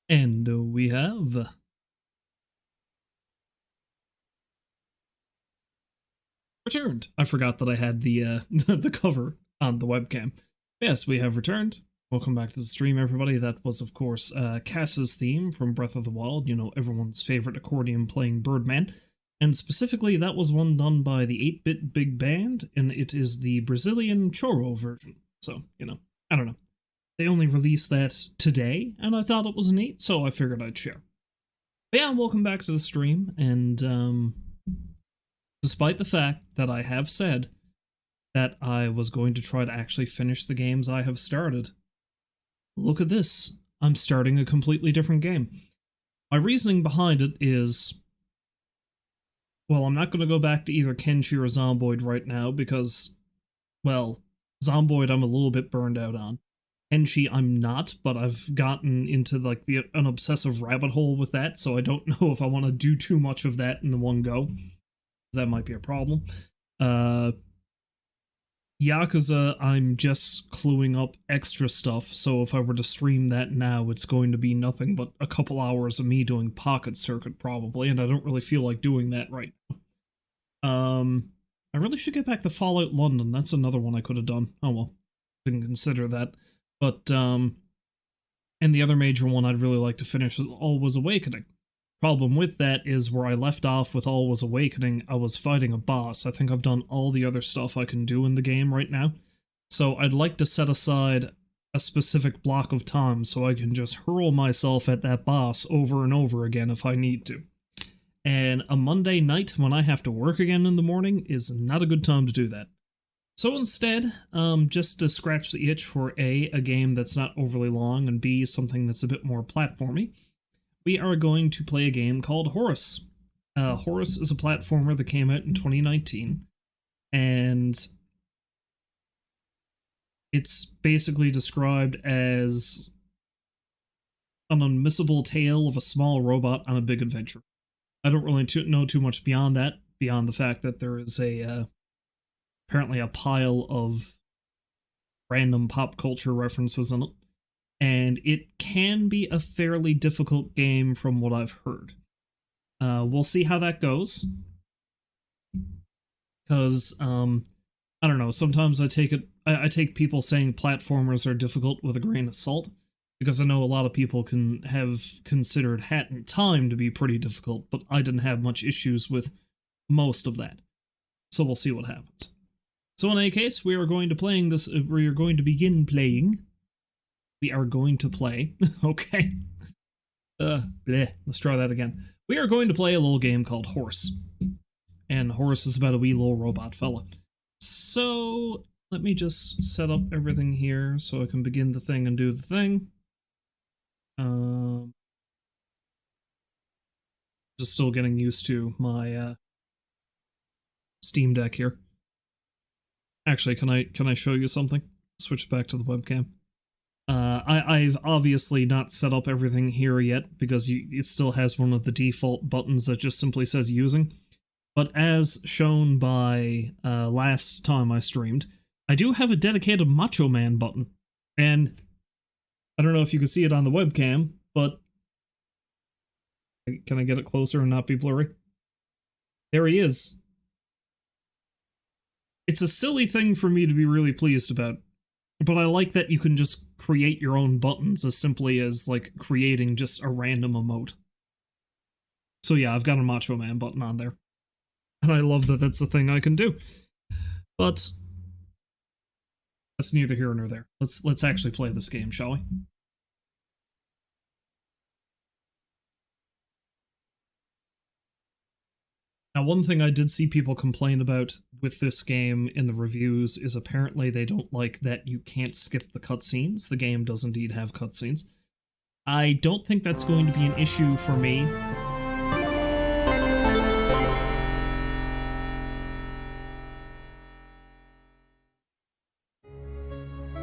And we have returned. I forgot that I had the the cover on the webcam. Yes, we have returned. Welcome back to the stream, everybody. That was, of course, Cass's theme from Breath of the Wild, you know, everyone's favorite accordion-playing Birdman. And specifically, that was one done by the 8-Bit Big Band, and it is the Brazilian Choro version. So, you know, I don't know. They only released that today, and I thought it was neat, so I figured I'd share. But yeah, welcome back to the stream, and despite the fact that I have said that I was going to try to actually finish the games I have started, look at this. I'm starting a completely different game. My reasoning behind it is, well, I'm not going to go back to either Kenshi or Zomboid right now because, well, Zomboid I'm a little bit burned out on. Kenshi I'm not, but I've gotten into like an obsessive rabbit hole with that, so I don't know if I want to do too much of that in the one go. That might be a problem. Yakuza, I'm just cluing up extra stuff, so if I were to stream that now, it's going to be nothing but a couple hours of me doing Pocket Circuit, probably, and I don't really feel like doing that right now. I really should get back to Fallout London. That's another one I could have done. Oh well, didn't consider that. But, and the other major one I'd really like to finish is Always Awakening. Problem with that is where I left off with Always Awakening, I was fighting a boss. I think I've done all the other stuff I can do in the game right now. So I'd like to set aside a specific block of time so I can just hurl myself at that boss over and over again if I need to. And a Monday night when I have to work again in the morning is not a good time to do that. So instead, just to scratch the itch for A, a game that's not overly long, and B, something that's a bit more platformy, we are going to play a game called Horace. Horace is a platformer that came out in 2019, and it's basically described as an unmissable tale of a small robot on a big adventure. I don't really know too much beyond that, beyond the fact that there is apparently a pile of random pop culture references in it. And it can be a fairly difficult game from what I've heard. We'll see how that goes. Because, I don't know, sometimes I take people saying platformers are difficult with a grain of salt, because I know a lot of people can have considered Hat in Time to be pretty difficult, but I didn't have much issues with most of that. So we'll see what happens. So in any case, we are going to begin playing. We are going to play. Okay. Let's try that again. We are going to play a little game called Horace. And Horace is about a wee little robot fella. So, let me just set up everything here so I can begin the thing and do the thing. Just still getting used to my Steam Deck here. Actually, can I show you something? Switch back to the webcam. I've obviously not set up everything here yet because it still has one of the default buttons that just simply says using. But as shown by last time I streamed, I do have a dedicated Macho Man button. And I don't know if you can see it on the webcam, but can I get it closer and not be blurry? There he is. It's a silly thing for me to be really pleased about. But I like that you can just create your own buttons as simply as, like, creating just a random emote. So yeah, I've got a Macho Man button on there. And I love that that's a thing I can do. But that's neither here nor there. Let's actually play this game, shall we? Now, one thing I did see people complain about with this game in the reviews is apparently they don't like that you can't skip the cutscenes. The game does indeed have cutscenes. I don't think that's going to be an issue for me.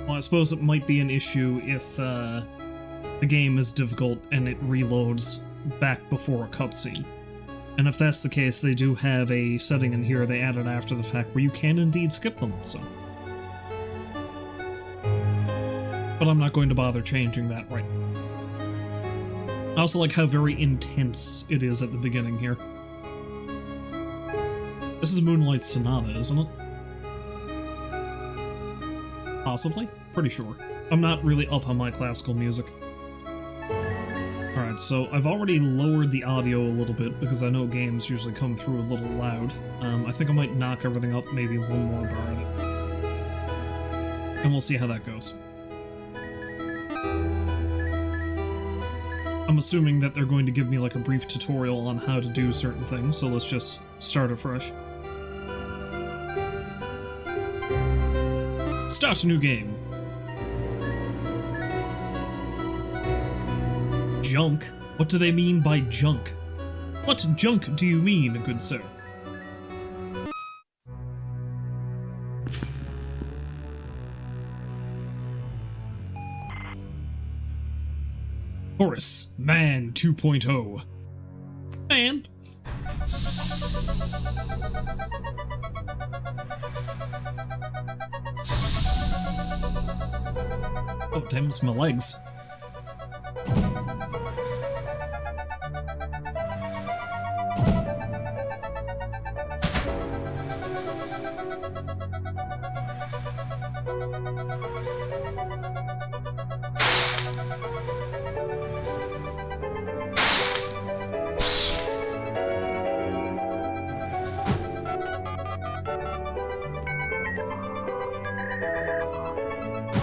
Well, I suppose it might be an issue if the game is difficult and it reloads back before a cutscene. And if that's the case, they do have a setting in here they added after the fact where you can indeed skip them, so. But I'm not going to bother changing that right now. I also like how very intense it is at the beginning here. This is Moonlight Sonata, isn't it? Possibly? Pretty sure. I'm not really up on my classical music. Alright, so I've already lowered the audio a little bit because I know games usually come through a little loud. I think I might knock everything up maybe one more bar at it. And we'll see how that goes. I'm assuming that they're going to give me like a brief tutorial on how to do certain things, so let's just start afresh. Start a new game. Junk? What do they mean by junk? What junk do you mean, good sir? Horace, Man 2.0. Man. Oh, damn, it's my legs.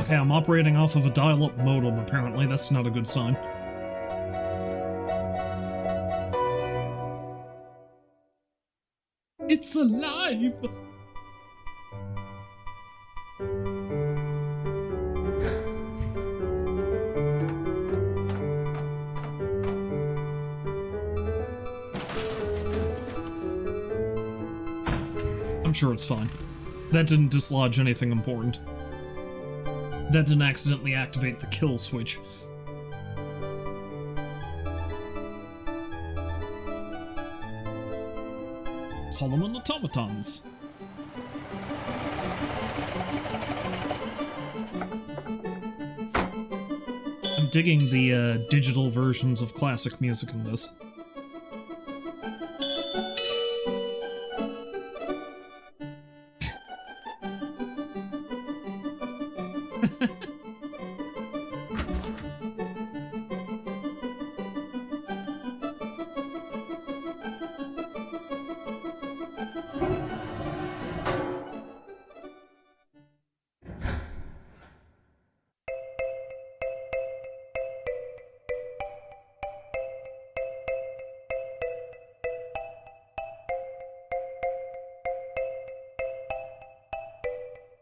Okay, I'm operating off of a dial-up modem, apparently. That's not a good sign. It's alive! I'm sure it's fine. That didn't dislodge anything important. That didn't accidentally activate the kill switch. Solomon automatons. I'm digging the digital versions of classic music in this.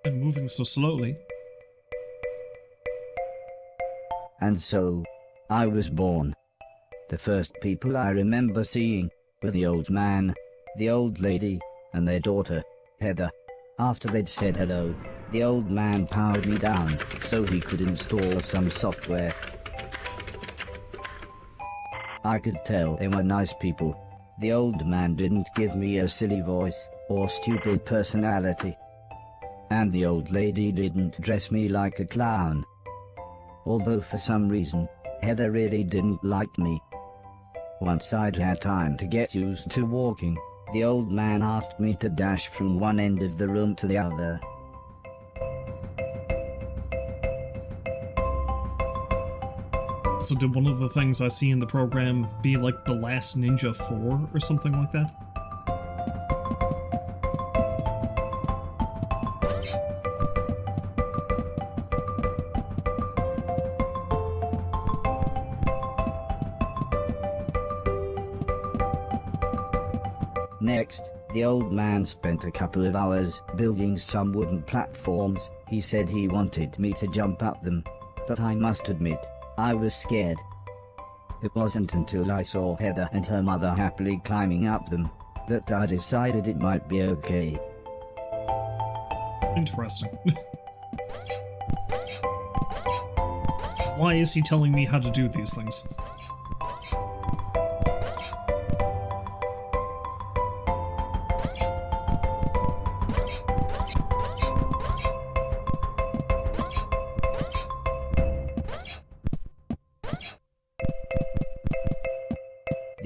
I'm moving so slowly. And so, I was born. The first people I remember seeing were the old man, the old lady, and their daughter, Heather. After they'd said hello, the old man powered me down so he could install some software. I could tell they were nice people. The old man didn't give me a silly voice or stupid personality. And the old lady didn't dress me like a clown. Although for some reason, Heather really didn't like me. Once I'd had time to get used to walking, the old man asked me to dash from one end of the room to the other. So did one of the things I see in the program be like The Last Ninja 4 or something like that? Next, the old man spent a couple of hours building some wooden platforms. He said he wanted me to jump up them, but I must admit, I was scared. It wasn't until I saw Heather and her mother happily climbing up them that I decided it might be okay. Interesting. Why is he telling me how to do these things?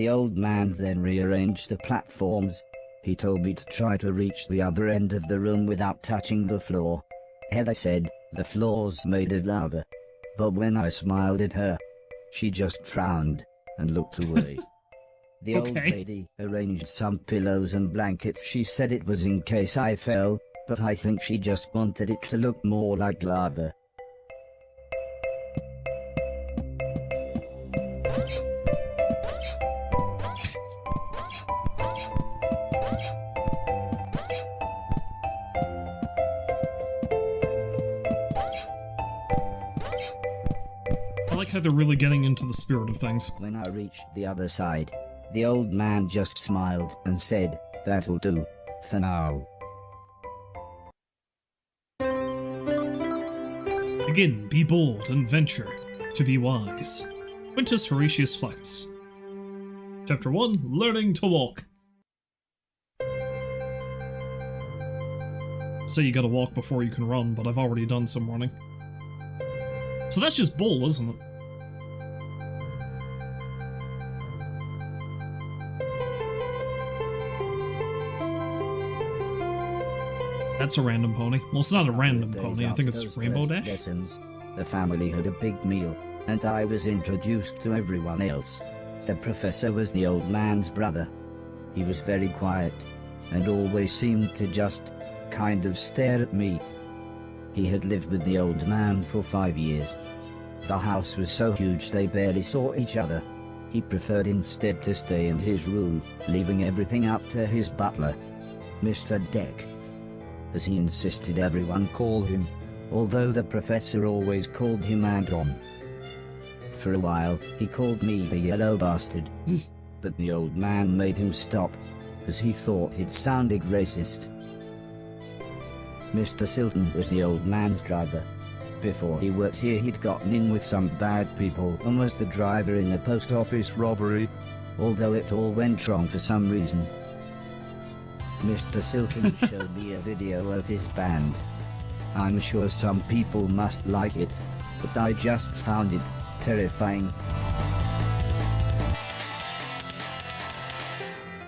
The old man then rearranged the platforms. He told me to try to reach the other end of the room without touching the floor. Heather said, the floor's made of lava. But when I smiled at her, she just frowned and looked away. The old lady arranged some pillows and blankets. She said it was in case I fell, but I think she just wanted it to look more like lava. I like how they're really getting into the spirit of things. When I reached the other side, the old man just smiled and said, "That'll do, for now." Begin, be bold, and venture to be wise. Quintus Horatius Flex. Chapter 1, Learning to Walk. Say you gotta walk before you can run, but I've already done some running. So that's just bull, isn't it? That's a random pony. Well, it's not a random pony, I think it's Rainbow Dash. Lessons, the family had a big meal, and I was introduced to everyone else. The professor was the old man's brother. He was very quiet, and always seemed to just kind of stare at me. He had lived with the old man for 5 years. The house was so huge they barely saw each other. He preferred instead to stay in his room, leaving everything up to his butler, Mr. Deck, as he insisted everyone call him, although the professor always called him Anton. For a while, he called me a yellow bastard, but the old man made him stop, as he thought it sounded racist. Mr. Silton was the old man's driver. Before he worked here, he'd gotten in with some bad people and was the driver in a post office robbery, although it all went wrong for some reason. Mr. Silton showed me a video of his band. I'm sure some people must like it, but I just found it terrifying.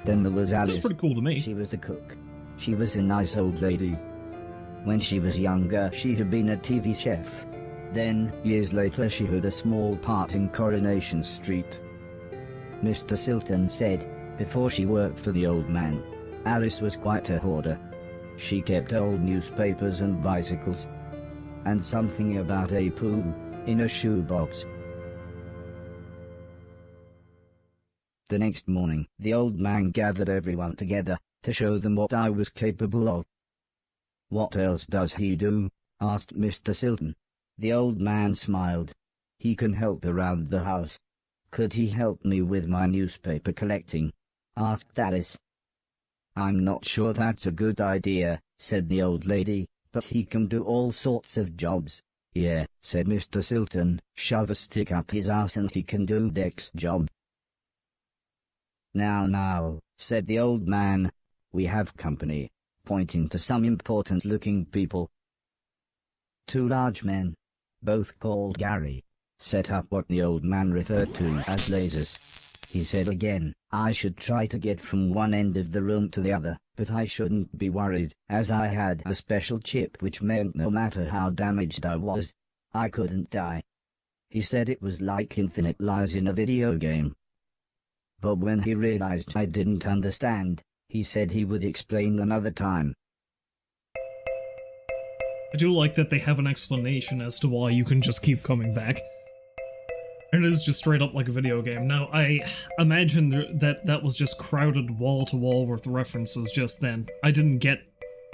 Then there was Alice. That's pretty cool to me. She was the cook. She was a nice old lady. When she was younger, she had been a TV chef. Then, years later, she had a small part in Coronation Street. Mr. Silton said, before she worked for the old man, Alice was quite a hoarder. She kept old newspapers and bicycles, and something about a poo in a shoebox. The next morning, the old man gathered everyone together to show them what I was capable of. "What else does he do?" asked Mr. Silton. The old man smiled. "He can help around the house." "Could he help me with my newspaper collecting?" asked Alice. "I'm not sure that's a good idea," said the old lady, "but he can do all sorts of jobs." "Yeah," said Mr. Silton, "shove a stick up his ass and he can do Deck's job." Now, said the old man, "we have company," pointing to some important-looking people. 2 large men, both called Gary, set up what the old man referred to as lasers. He said again, I should try to get from one end of the room to the other, but I shouldn't be worried, as I had a special chip which meant no matter how damaged I was, I couldn't die. He said it was like infinite lives in a video game. But when he realized I didn't understand, he said he would explain another time. I do like that they have an explanation as to why you can just keep coming back. And it is just straight up like a video game. Now, I imagine that was just crowded wall to wall with references just then. I didn't get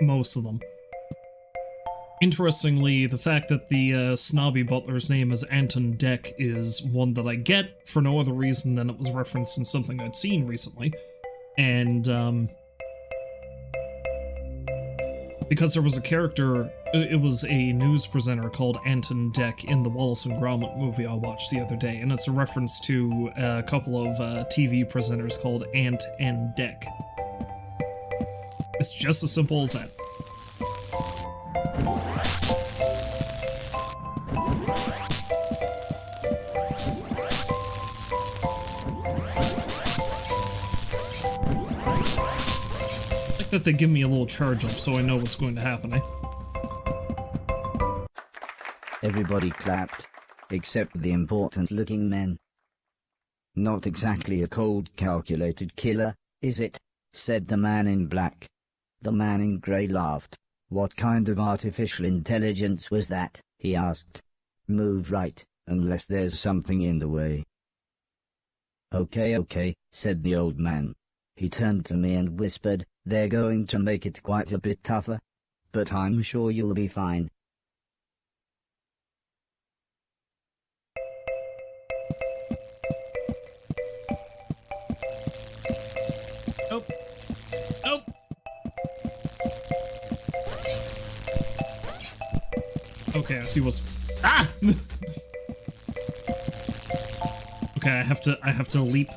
most of them. Interestingly, the fact that the snobby butler's name is Anton Deck is one that I get for no other reason than it was referenced in something I'd seen recently. And, because there was a character, it was a news presenter called Anton Deck in the Wallace and Gromit movie I watched the other day, and it's a reference to a couple of TV presenters called Ant and Deck. It's just as simple as that. like that they give me a little charge up so I know what's going to happen, eh? Everybody clapped, except the important-looking men. Not exactly a cold, calculated killer, is it? Said the man in black. The man in grey laughed. What kind of artificial intelligence was that? He asked. Move right, unless there's something in the way. Okay, said the old man. He turned to me and whispered, they're going to make it quite a bit tougher. But I'm sure you'll be fine. Oh. Oh. Okay, I see what's... Ah! Okay, I have to leap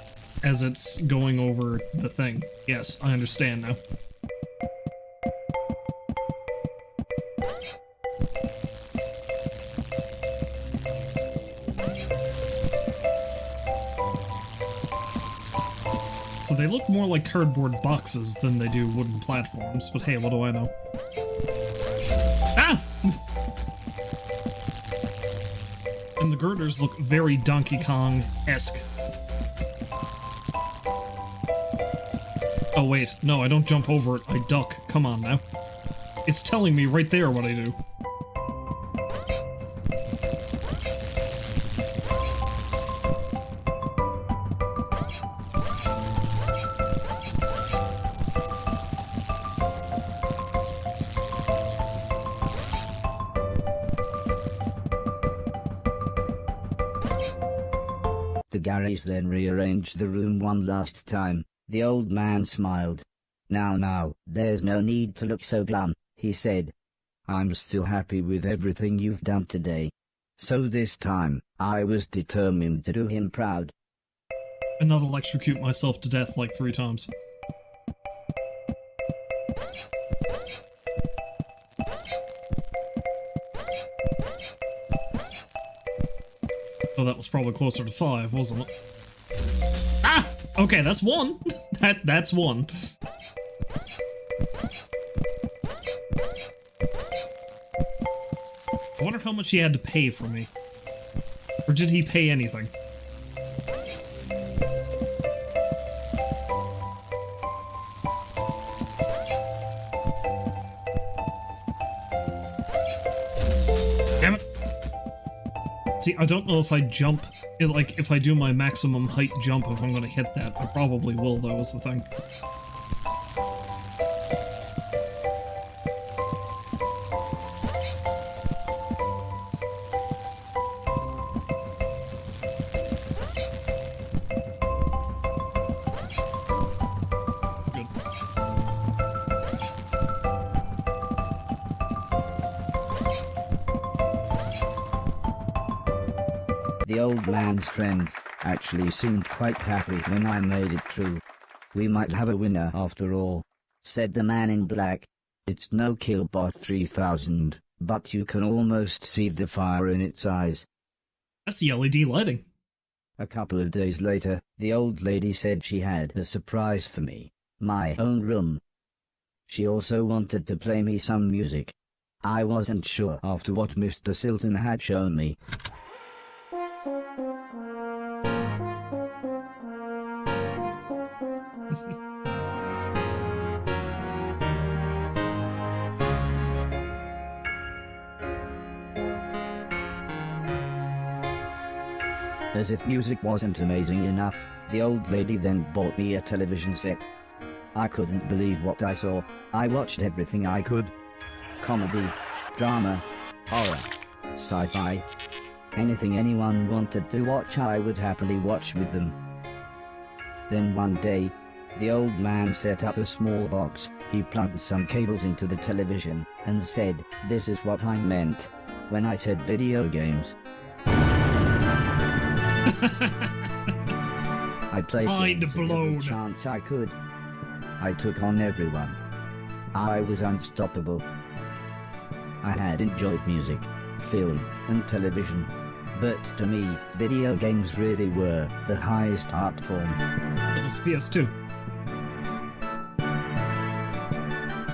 as it's going over the thing. Yes, I understand now. So they look more like cardboard boxes than they do wooden platforms, but hey, what do I know? Ah! And the girders look very Donkey Kong-esque. Oh wait, no, I don't jump over it, I duck. Come on now. It's telling me right there what I do. The Garys then rearranged the room one last time. The old man smiled. Now, there's no need to look so glum, he said. I'm still happy with everything you've done today. So this time, I was determined to do him proud. And not electrocute myself to death like 3 times. Oh, that was probably closer to 5, wasn't it? Ah! Okay, that's 1. That's 1. I wonder how much he had to pay for me. Or did he pay anything? Damn it. See, I don't know if I jump, like, if I do my maximum height jump, if I'm gonna hit that. I probably will, though, is the thing. The old man's friends actually seemed quite happy when I made it through. We might have a winner after all, said the man in black. It's no Killbot 3000, but you can almost see the fire in its eyes. That's the LED lighting. A couple of days later, the old lady said she had a surprise for me. My own room. She also wanted to play me some music. I wasn't sure after what Mr. Silton had shown me. As if music wasn't amazing enough, the old lady then bought me a television set. I couldn't believe what I saw. I watched everything I could. Comedy, drama, horror, sci-fi. Anything anyone wanted to watch I would happily watch with them. Then one day, the old man set up a small box. He plugged some cables into the television and said, "This is what I meant when I said video games." I played games every chance I could. I took on everyone. I was unstoppable. I had enjoyed music, film, and television. But to me, video games really were the highest art form. It was PS2.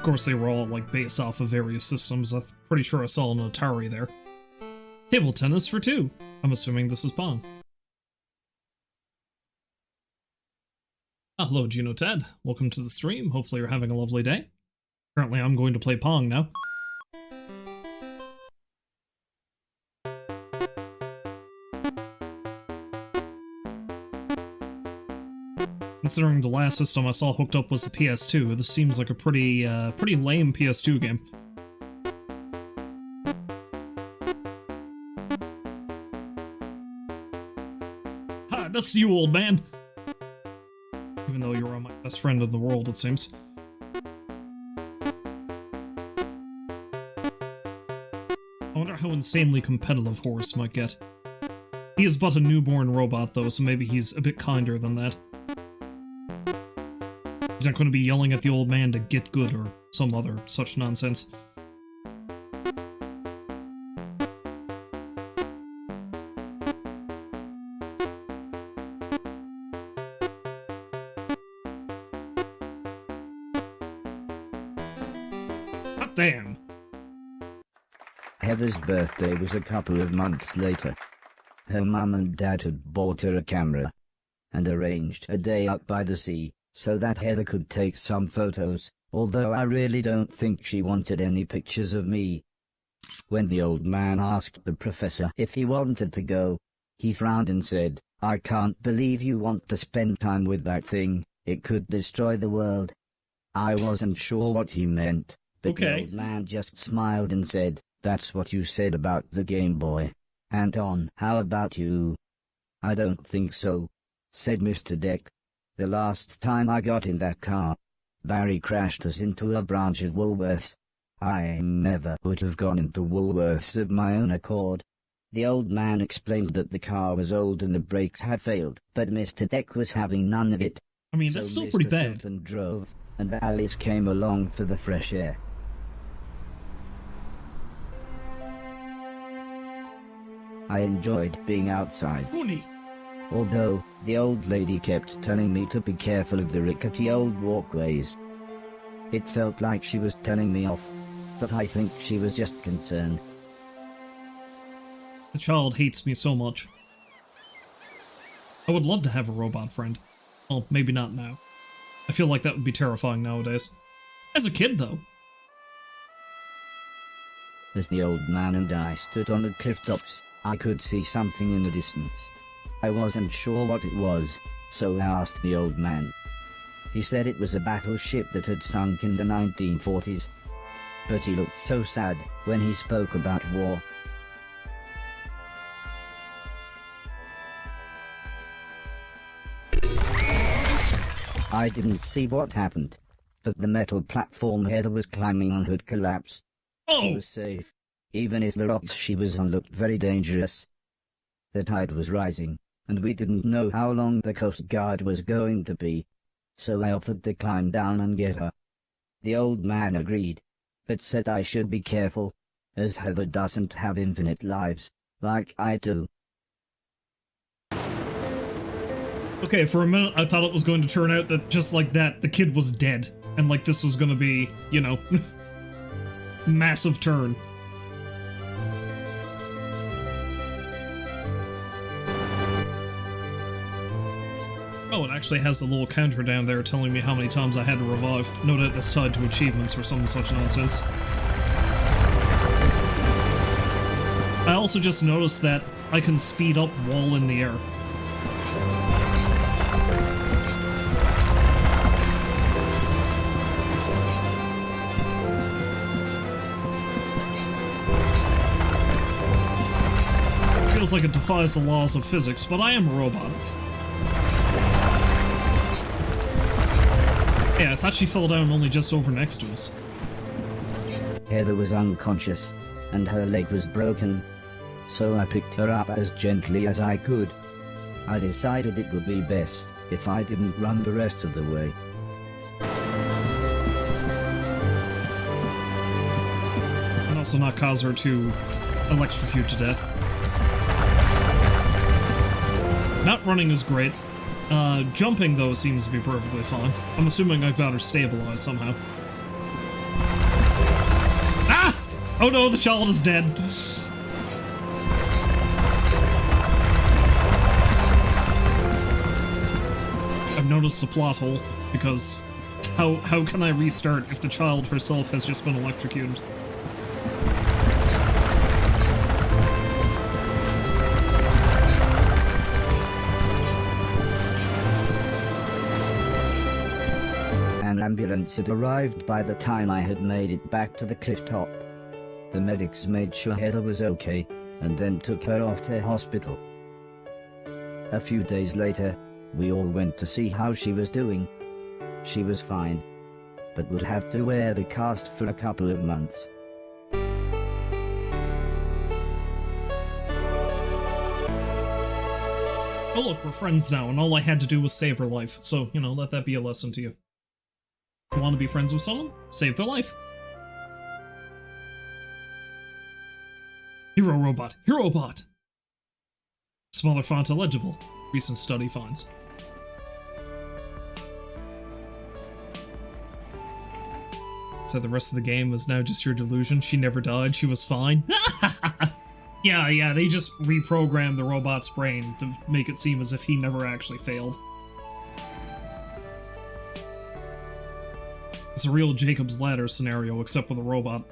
course, they were all, like, based off of various systems. I'm pretty sure I saw an Atari there. Table tennis for 2. I'm assuming this is Pong. Hello, Gino Ted. Welcome to the stream. Hopefully you're having a lovely day. Currently, I'm going to play Pong now. Considering the last system I saw hooked up was the PS2, this seems like a pretty lame PS2 game. Hi, that's you, old man! Even though you're my best friend in the world, it seems. I wonder how insanely competitive Horace might get. He is but a newborn robot, though, so maybe he's a bit kinder than that. He's not going to be yelling at the old man to get good or some other such nonsense. Hot damn! Heather's birthday was a couple of months later. Her mum and dad had bought her a camera and arranged a day out by the sea so that Heather could take some photos, although I really don't think she wanted any pictures of me. When the old man asked the professor if he wanted to go, he frowned and said, "I can't believe you want to spend time with that thing, it could destroy the world." I wasn't sure what he meant, but the old man just smiled and said, "That's what you said about the Game Boy. Anton, how about you?" "I don't think so," said Mr. Deck. "The last time I got in that car, Barry crashed us into a branch of Woolworths. I never would have gone into Woolworths of my own accord." The old man explained that the car was old and the brakes had failed, but Mr. Deck was having none of it. I mean, that's so still pretty Mr. bad. Sultan drove, and Alice came along for the fresh air. I enjoyed being outside. Rooney. Although, the old lady kept telling me to be careful of the rickety old walkways. It felt like she was telling me off, but I think she was just concerned. The child hates me so much. I would love to have a robot friend. Well, maybe not now. I feel like that would be terrifying nowadays. As a kid, though. As the old man and I stood on the cliff tops, I could see something in the distance. I wasn't sure what it was, so I asked the old man. He said it was a battleship that had sunk in the 1940s. But he looked so sad when he spoke about war. I didn't see what happened, but the metal platform Heather was climbing on had collapsed. She was safe, even if the rocks she was on looked very dangerous. The tide was rising, and we didn't know how long the Coast Guard was going to be, so I offered to climb down and get her. The old man agreed, but said I should be careful, as Heather doesn't have infinite lives, like I do. Okay, for a minute I thought it was going to turn out that just like that, the kid was dead. And like this was gonna be, you know, massive turn. Oh, it actually has a little counter down there telling me how many times I had to revive. No doubt that's tied to achievements or some such nonsense. I also just noticed that I can speed up while in the air. Feels like it defies the laws of physics, but I am a robot. Yeah, I thought she fell down only just over next to us. Heather was unconscious, and her leg was broken, so I picked her up as gently as I could. I decided it would be best if I didn't run the rest of the way. And also not cause her to electrocute to death. Not running is great. Jumping, though, seems to be perfectly fine. I'm assuming I've got her stabilized somehow. Oh no, the child is dead. I've noticed a plot hole, because how can I restart if the child herself has just been electrocuted? An ambulance had arrived by the time I had made it back to the cliff top. The medics made sure Heather was okay, and then took her off to hospital. A few days later, we all went to see how she was doing. She was fine, but would have to wear the cast for a couple of months. Oh look, we're friends now, and all I had to do was save her life, so, you know, let that be a lesson to you. You want to be friends with someone? Save their life. Hero robot. Hero bot. Smaller font illegible. Recent study finds. So the rest of the game is now just your delusion. She never died. She was fine. Yeah, they just reprogrammed the robot's brain to make it seem as if he never actually failed. It's a real Jacob's Ladder scenario, except with a robot.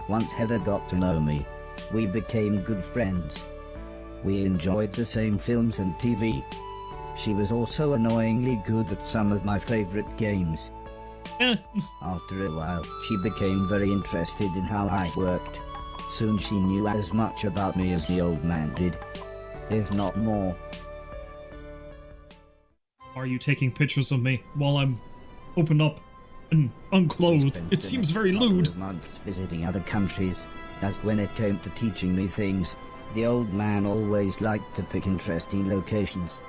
Once Heather got to know me, we became good friends. We enjoyed the same films and TV. She was also annoyingly good at some of my favorite games. After a while, she became very interested in how I worked. Soon she knew as much about me as the old man did, if not more. Are you taking pictures of me while I'm open up and unclothed? It seems very lewd. Months visiting other countries, as when it came to teaching me things, the old man always liked to pick interesting locations.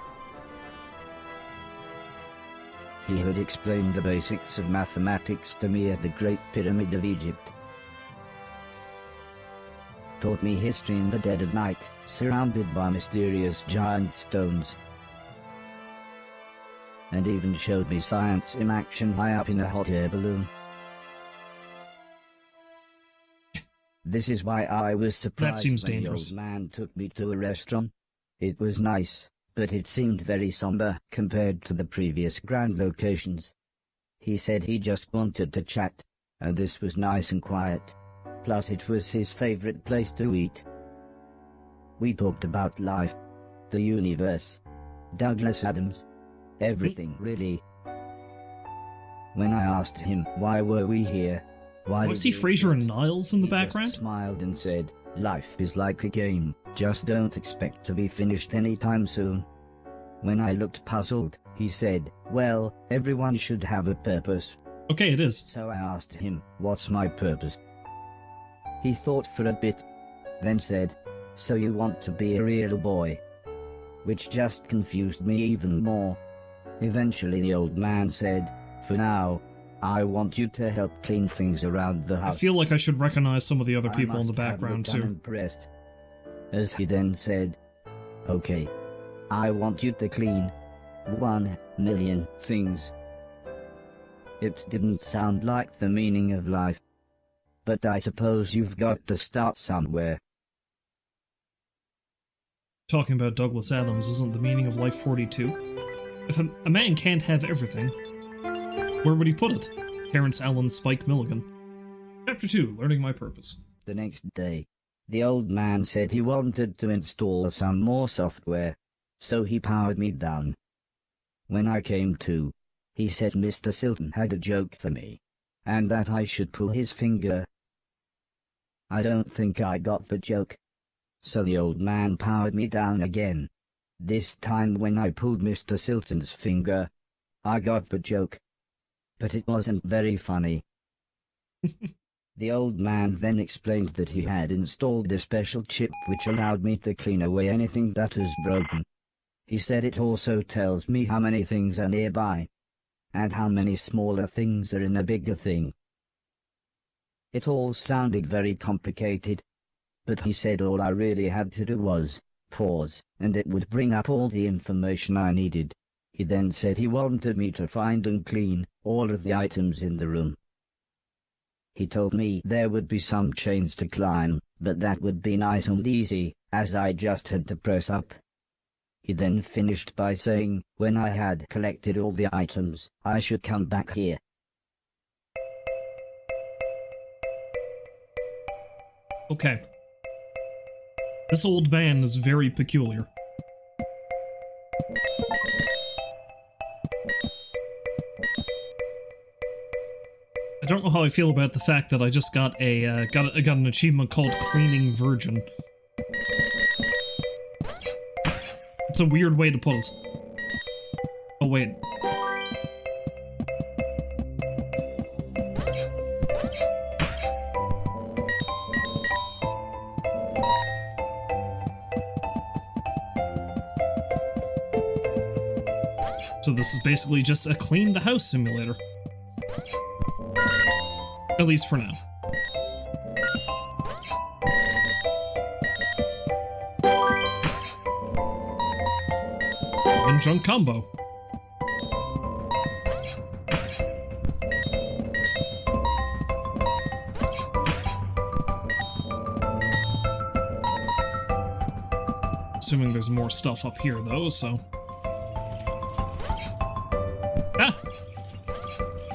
He had explained the basics of mathematics to me at the Great Pyramid of Egypt. Taught me history in the dead of night, surrounded by mysterious giant stones. And even showed me science in action high up in a hot air balloon. This is why I was surprised that seems when dangerous. The old man took me to a restaurant. It was nice, but it seemed very somber compared to the previous grand locations. He said he just wanted to chat, and this was nice and quiet. Plus it was his favorite place to eat. We talked about life, the universe, Douglas Adams, everything really. When I asked him why were we here, why I see Fraser and Niles in the he background. just smiled and said, "Life is like a game, just don't expect to be finished anytime soon." When I looked puzzled, he said, "Well, everyone should have a purpose." Okay, it is. So I asked him, "What's my purpose?" He thought for a bit, then said, "So you want to be a real boy?" Which just confused me even more. Eventually the old man said, "For now, I want you to help clean things around the house." I feel like I should recognize some of the other I people in the must have background looked too. unimpressed, as he then said, "Okay, I want you to clean 1,000,000 things." It didn't sound like the meaning of life, but I suppose you've got to start somewhere. Talking about Douglas Adams isn't the meaning of life 42? If a man can't have everything, where would he put it? Terrence Allen Spike Milligan. Chapter 2, Learning My Purpose. The next day, the old man said he wanted to install some more software, so he powered me down. When I came to, he said Mr. Silton had a joke for me, and that I should pull his finger. I don't think I got the joke. So the old man powered me down again. This time when I pulled Mr. Silton's finger, I got the joke. But it wasn't very funny. The old man then explained that he had installed a special chip which allowed me to clean away anything that was broken. He said it also tells me how many things are nearby, and how many smaller things are in a bigger thing. It all sounded very complicated, but he said all I really had to do was pause, and it would bring up all the information I needed. He then said he wanted me to find and clean all of the items in the room. He told me there would be some chains to climb, but that would be nice and easy, as I just had to press up. He then finished by saying, when I had collected all the items, I should come back here. Okay. This old man is very peculiar. I don't know how I feel about the fact that I just got a got an achievement called Cleaning Virgin. It's a weird way to put it. Oh wait. So this is basically just a clean the house simulator. At least for now. One junk combo. Assuming there's more stuff up here though, so. Ah!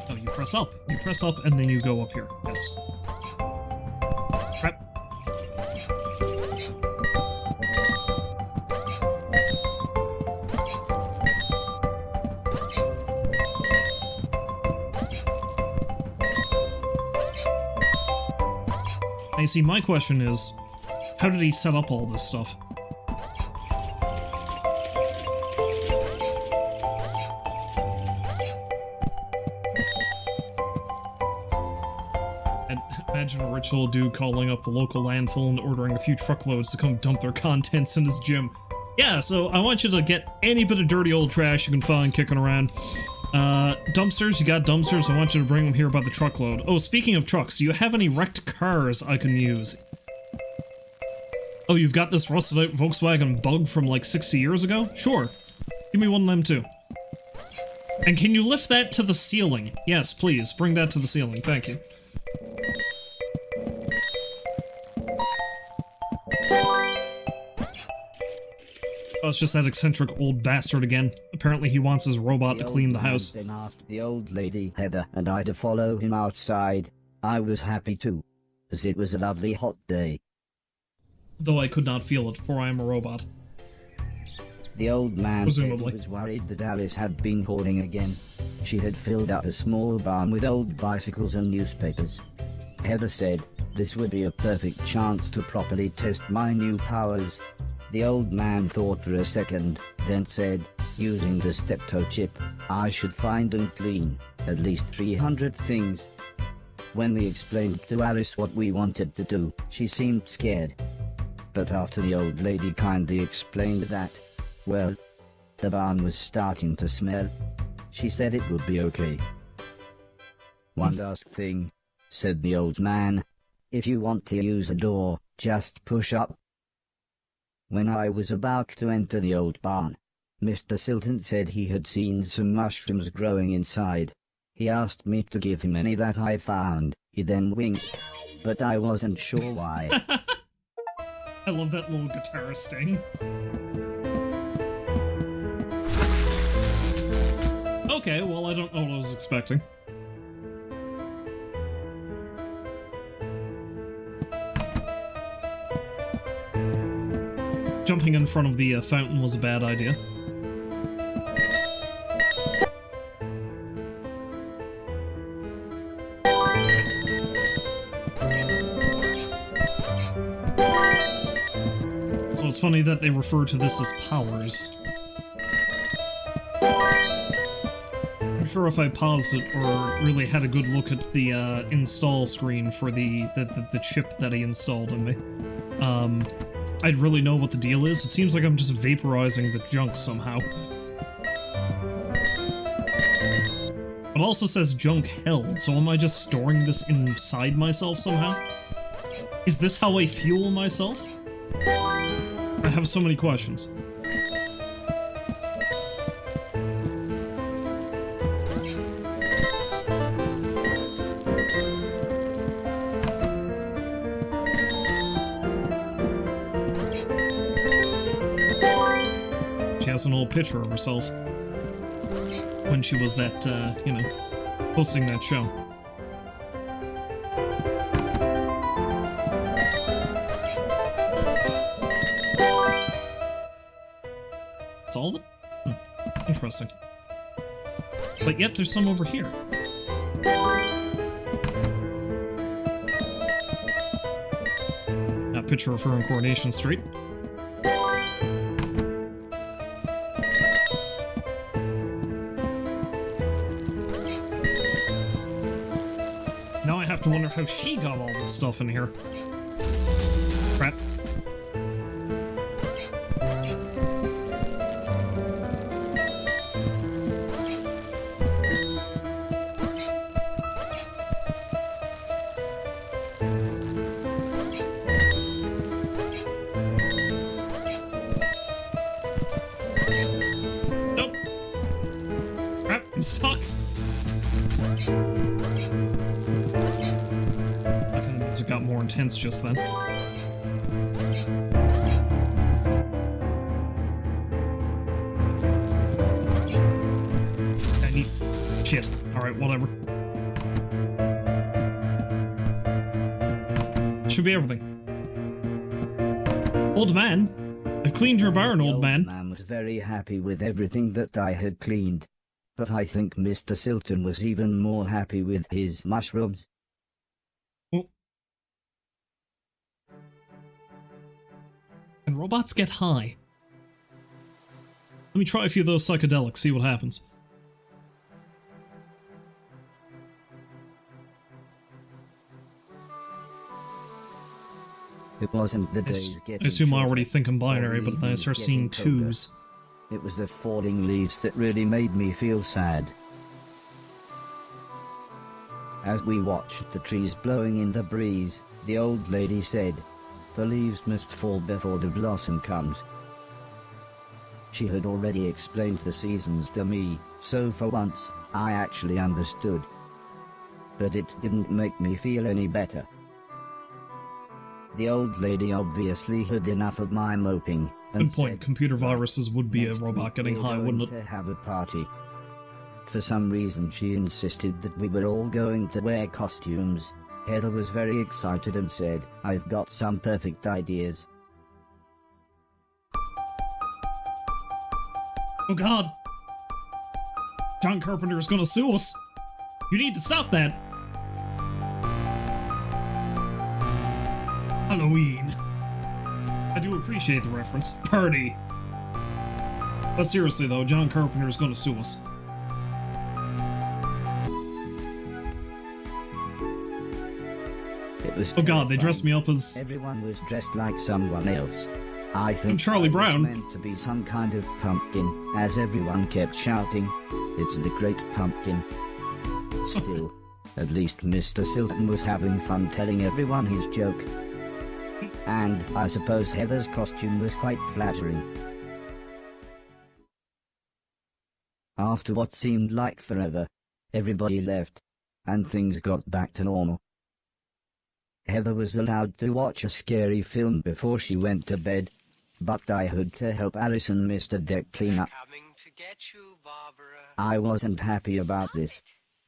Oh, you press up. You press up and then you go up here. Yes. Crap. I see, my question is, how did he set up all this stuff? Imagine a rich old dude calling up the local landfill and ordering a few truckloads to come dump their contents in his gym. Yeah, so I want you to get any bit of dirty old trash you can find kicking around. Dumpsters, you got dumpsters, I want you to bring them here by the truckload. Oh, speaking of trucks, do you have any wrecked cars I can use? Oh, you've got this rusted out Volkswagen Bug from like 60 years ago? Sure. Give me one of them too. And can you lift that to the ceiling? Yes, please, bring that to the ceiling, thank you. Oh, it's just that eccentric old bastard again. Apparently he wants his robot to clean the house. Then asked the old lady Heather and I to follow him outside. I was happy too, as it was a lovely hot day. Though I could not feel it, for I am a robot. The old man said he Presumably. was worried that Alice had been hoarding again. She had filled up a small barn with old bicycles and newspapers. Heather said, this would be a perfect chance to properly test my new powers. The old man thought for a second, then said, using the steptoe chip, I should find and clean at least 300 things. When we explained to Alice what we wanted to do, she seemed scared. But after the old lady kindly explained that, well, the barn was starting to smell, she said it would be okay. One last thing, said the old man. If you want to use a door, just push up. When I was about to enter the old barn, Mr. Silton said he had seen some mushrooms growing inside. He asked me to give him any that I found. He then winked, but I wasn't sure why. I love that little guitar sting. Okay, well, I don't know what I was expecting. Jumping in front of the fountain was a bad idea. So it's funny that they refer to this as powers. I'm sure if I paused it or really had a good look at the install screen for the chip that he installed in me, I'd really know what the deal is. It seems like I'm just vaporizing the junk somehow. It also says junk held, so am I just storing this inside myself somehow? Is this how I fuel myself? I have so many questions. has an old picture of herself when she was that, you know, hosting that show. That's all of it? Interesting. But yet there's some over here. A picture of her on Coronation Street. Now I have to wonder how she got all this stuff in here. Crap. Nope. Crap, I'm stuck. It got more intense just then. I need... Shit. Alright, whatever. Should be everything. Old man? I've cleaned your barn, old man. The old man was very happy with everything that I had cleaned. But I think Mr. Silton was even more happy with his mushrooms. Can robots get high? Let me try a few of those psychedelics, see what happens. It wasn't the days getting I assume I already shorter, think I'm binary, or the but then I start evenings seeing getting colder. twos. It was the falling leaves that really made me feel sad. As we watched the trees blowing in the breeze, the old lady said, "The leaves must fall before the blossom comes." She had already explained the seasons to me, so for once, I actually understood. But it didn't make me feel any better. The old lady obviously had enough of my moping, and Good point. said, Computer viruses would be a "Next robot week getting we're high, going wouldn't it? to have a party." For some reason she insisted that we were all going to wear costumes. Heather was very excited and said, "I've got some perfect ideas." Oh god! John Carpenter is gonna sue us! You need to stop that! Halloween. I do appreciate the reference. Party! But seriously though, John Carpenter is gonna sue us. It was Oh god, they terrifying. dressed me up as... Everyone was dressed like someone else. I think I'm Charlie I was Brown. meant to be some kind of pumpkin, as everyone kept shouting, "It's the Great Pumpkin." Still, at least Mr. Silton was having fun telling everyone his joke. And I suppose Heather's costume was quite flattering. After what seemed like forever, everybody left, and things got back to normal. Heather was allowed to watch a scary film before she went to bed, but I had to help Alice and Mr. Deck clean up. Coming to get you, Barbara. I wasn't happy about this,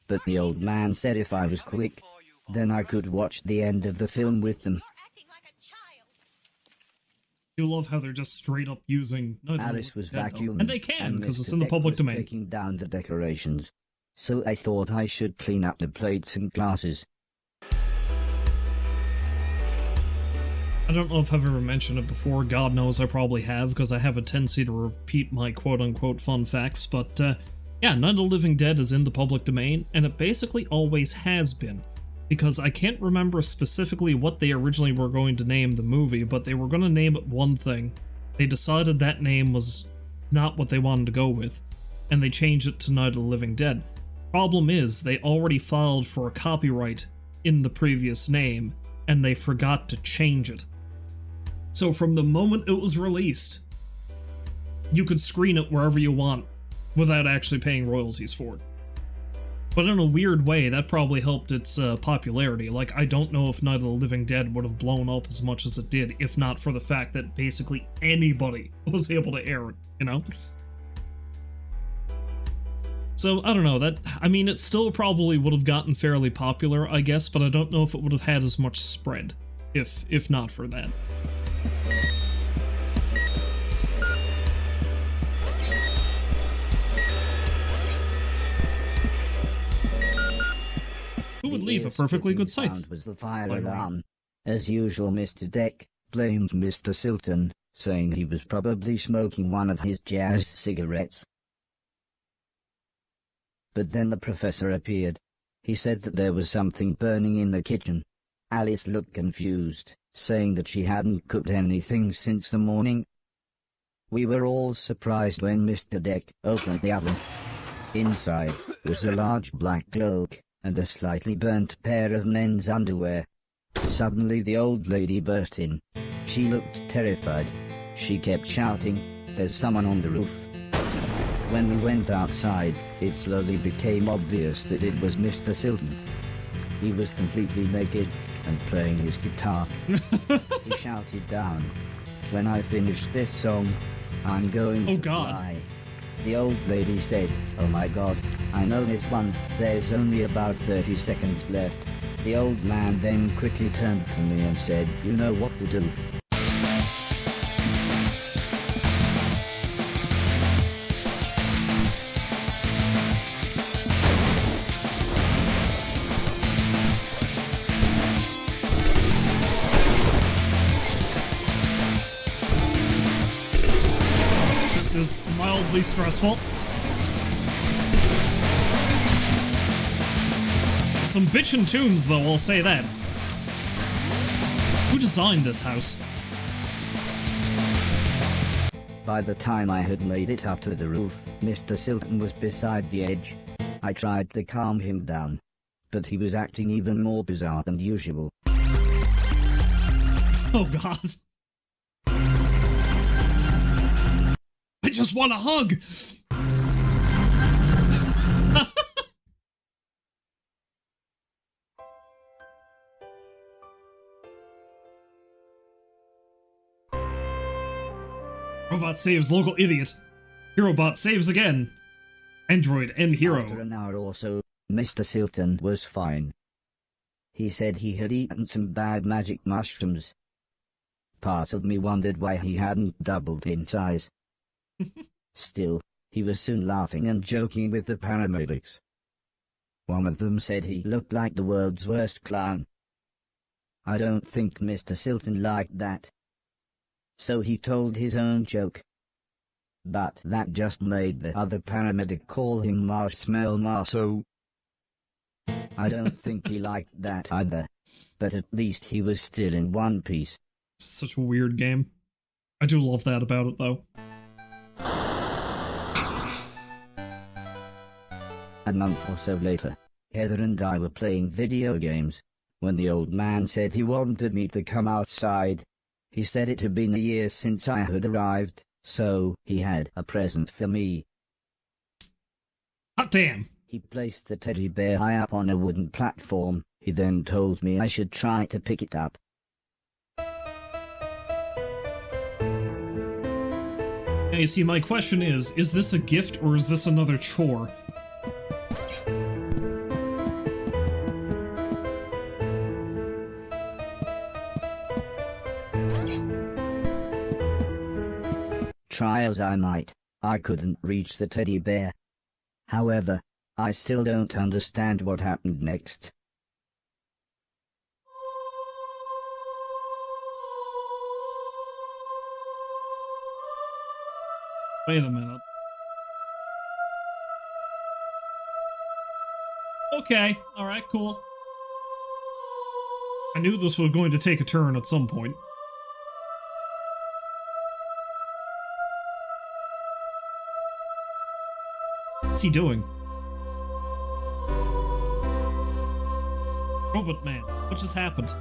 but the old man said if I was quick, then I could watch the end of the film with them. You love how they're just straight up using... No, Alice was yeah, no. vacuuming, And they can, because Mr. it's in the Deck public was domain. taking down the decorations, so I thought I should clean up the plates and glasses. I don't know if I've ever mentioned it before, God knows I probably have, because I have a tendency to repeat my quote-unquote fun facts, but yeah, Night of the Living Dead is in the public domain, and it basically always has been. Because I can't remember specifically what they originally were going to name the movie, but they were going to name it one thing. They decided that name was not what they wanted to go with, and they changed it to Night of the Living Dead. Problem is, they already filed for a copyright in the previous name, and they forgot to change it. So from the moment it was released, you could screen it wherever you want without actually paying royalties for it. But in a weird way, that probably helped its popularity. Like, I don't know if Night of the Living Dead would have blown up as much as it did if not for the fact that basically anybody was able to air it, you know? So, I don't know, I mean, it still probably would have gotten fairly popular, I guess, but I don't know if it would have had as much spread, if not for that. Who would leave a perfectly good scythe? Was the fire alarm. As usual, Mr. Deck blamed Mr. Silton, saying he was probably smoking one of his jazz cigarettes. But then the professor appeared. He said that there was something burning in the kitchen. Alice looked confused, saying that she hadn't cooked anything since the morning. We were all surprised when Mr. Deck opened the oven. Inside was a large black cloak and a slightly burnt pair of men's underwear. Suddenly the old lady burst in. She looked terrified. She kept shouting, "There's someone on the roof." When we went outside, it slowly became obvious that it was Mr. Silton. He was completely naked and playing his guitar. He shouted down, "When I finish this song, I'm going to fly." The old lady said, "Oh my God, I know this one, there's only about 30 seconds left." The old man then quickly turned to me and said, "You know what to do." This is mildly stressful. Some bitchin' tunes, though, I'll say that. Who designed this house? By the time I had made it up to the roof, Mr. Silton was beside the edge. I tried to calm him down, but he was acting even more bizarre than usual. Oh God. I just want a hug! Robot saves local idiot. Herobot saves again. Android and hero. After an hour or so, Mr. Silton was fine. He said he had eaten some bad magic mushrooms. Part of me wondered why he hadn't doubled in size. Still, he was soon laughing and joking with the paramedics. One of them said he looked like the world's worst clown. I don't think Mr. Silton liked that. So he told his own joke. But that just made the other paramedic call him Marshmallow Marceau. I don't think he liked that either. But at least he was still in one piece. Such a weird game. I do love that about it, though. A month or so later, Heather and I were playing video games, when the old man said he wanted me to come outside. He said it had been a year since I had arrived, so he had a present for me. Hot damn! He placed the teddy bear high up on a wooden platform. He then told me I should try to pick it up. Now, you see, my question is this a gift or is this another chore? Try as I might, I couldn't reach the teddy bear. However, I still don't understand what happened next. Wait a minute. Okay, alright, cool. I knew this was going to take a turn at some point. What's he doing? Robot man, what just happened?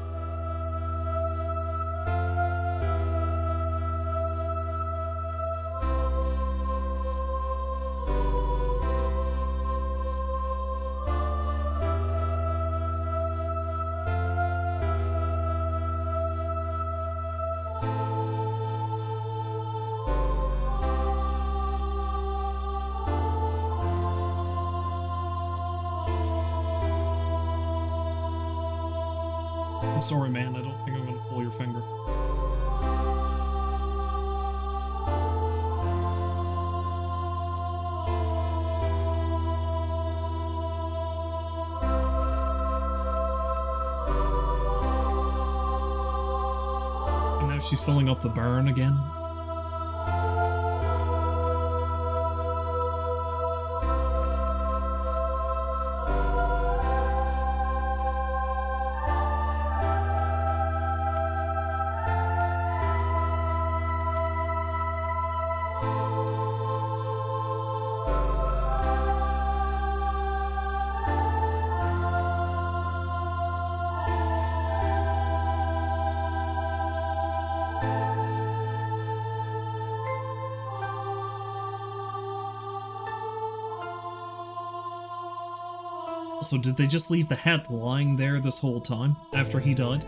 I'm sorry, man. I don't think I'm gonna pull your finger. And now she's filling up the barn again. So did they just leave the hat lying there this whole time after he died?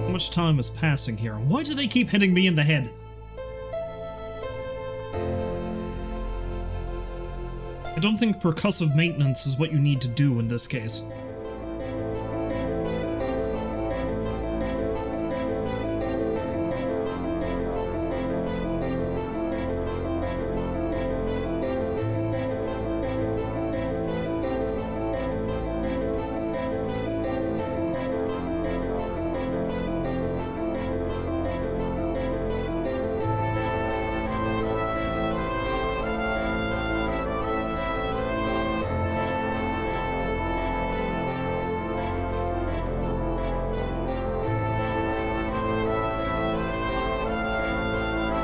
How much time is passing here? Why do they keep hitting me in the head? I don't think percussive maintenance is what you need to do in this case.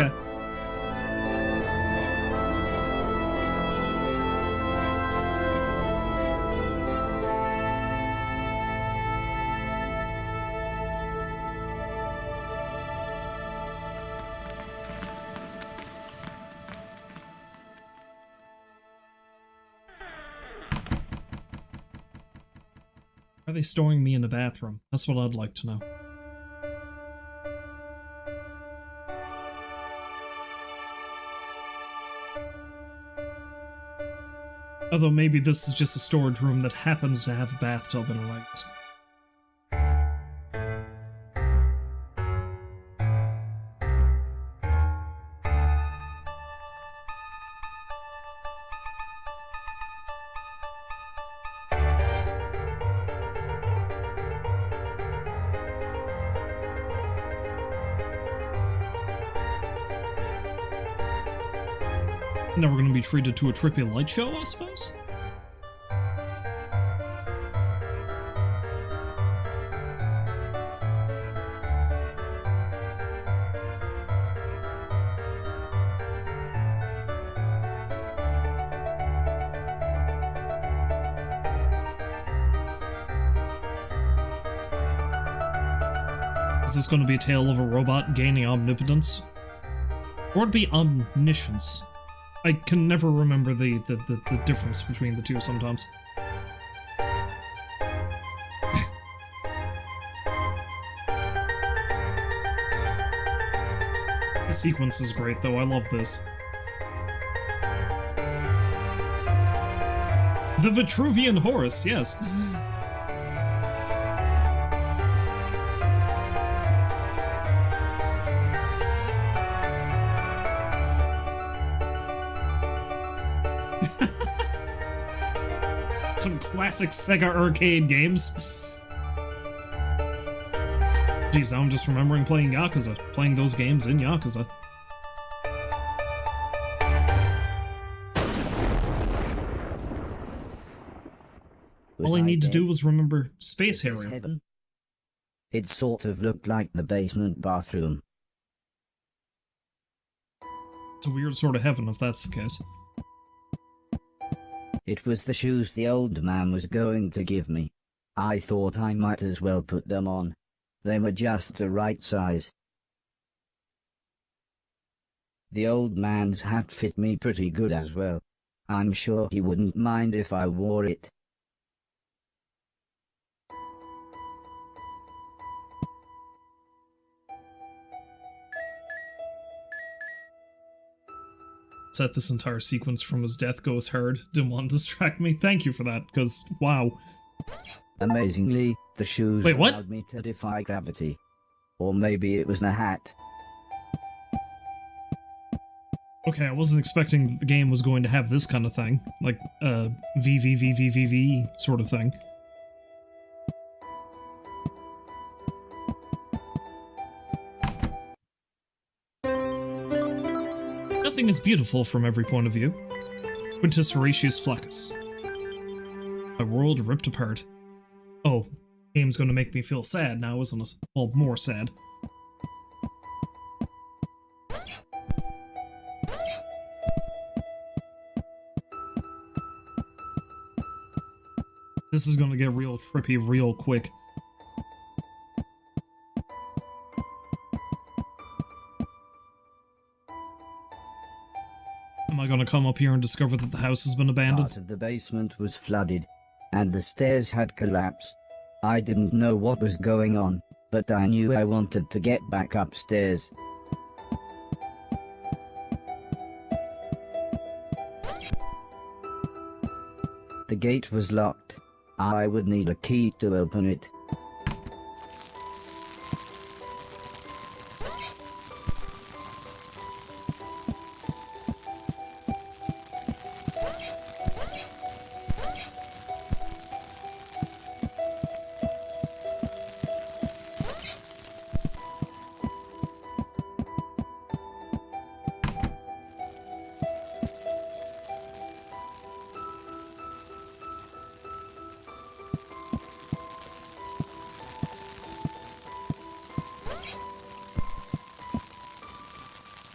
Okay. Are they storing me in the bathroom? That's what I'd like to know. Although maybe this is just a storage room that happens to have a bathtub in it, I guess. Now we're gonna be treated to a trippy light show, I suppose? Is this gonna be a tale of a robot gaining omnipotence? Or it'd be omniscience? I can never remember the difference between the two sometimes. The sequence is great though, I love this. The Vitruvian Horace, yes. Some classic Sega arcade games. Jeez, now I'm just remembering playing Yakuza. Playing those games in Yakuza. All I need to do was remember Space Harrier. It sort of looked like the basement bathroom. It's a weird sort of heaven if that's the case. It was the shoes the old man was going to give me. I thought I might as well put them on. They were just the right size. The old man's hat fit me pretty good as well. I'm sure he wouldn't mind if I wore it. set this entire sequence from his death goes hard. Didn't want to distract me. Thank you for that, because, wow. Amazingly, the shoes Wait, what? allowed me to defy gravity. Or maybe it was the hat. Okay, I wasn't expecting the game was going to have this kind of thing. Like, VVVVVV sort of thing. Nothing is beautiful from every point of view. Quintus Horatius Flaccus. My world ripped apart. Oh, game's gonna make me feel sad now, isn't it? Well, more sad. This is gonna get real trippy real quick. Am I gonna come up here and discover that the house has been abandoned? Part of the basement was flooded, and the stairs had collapsed. I didn't know what was going on, but I knew I wanted to get back upstairs. The gate was locked. I would need a key to open it.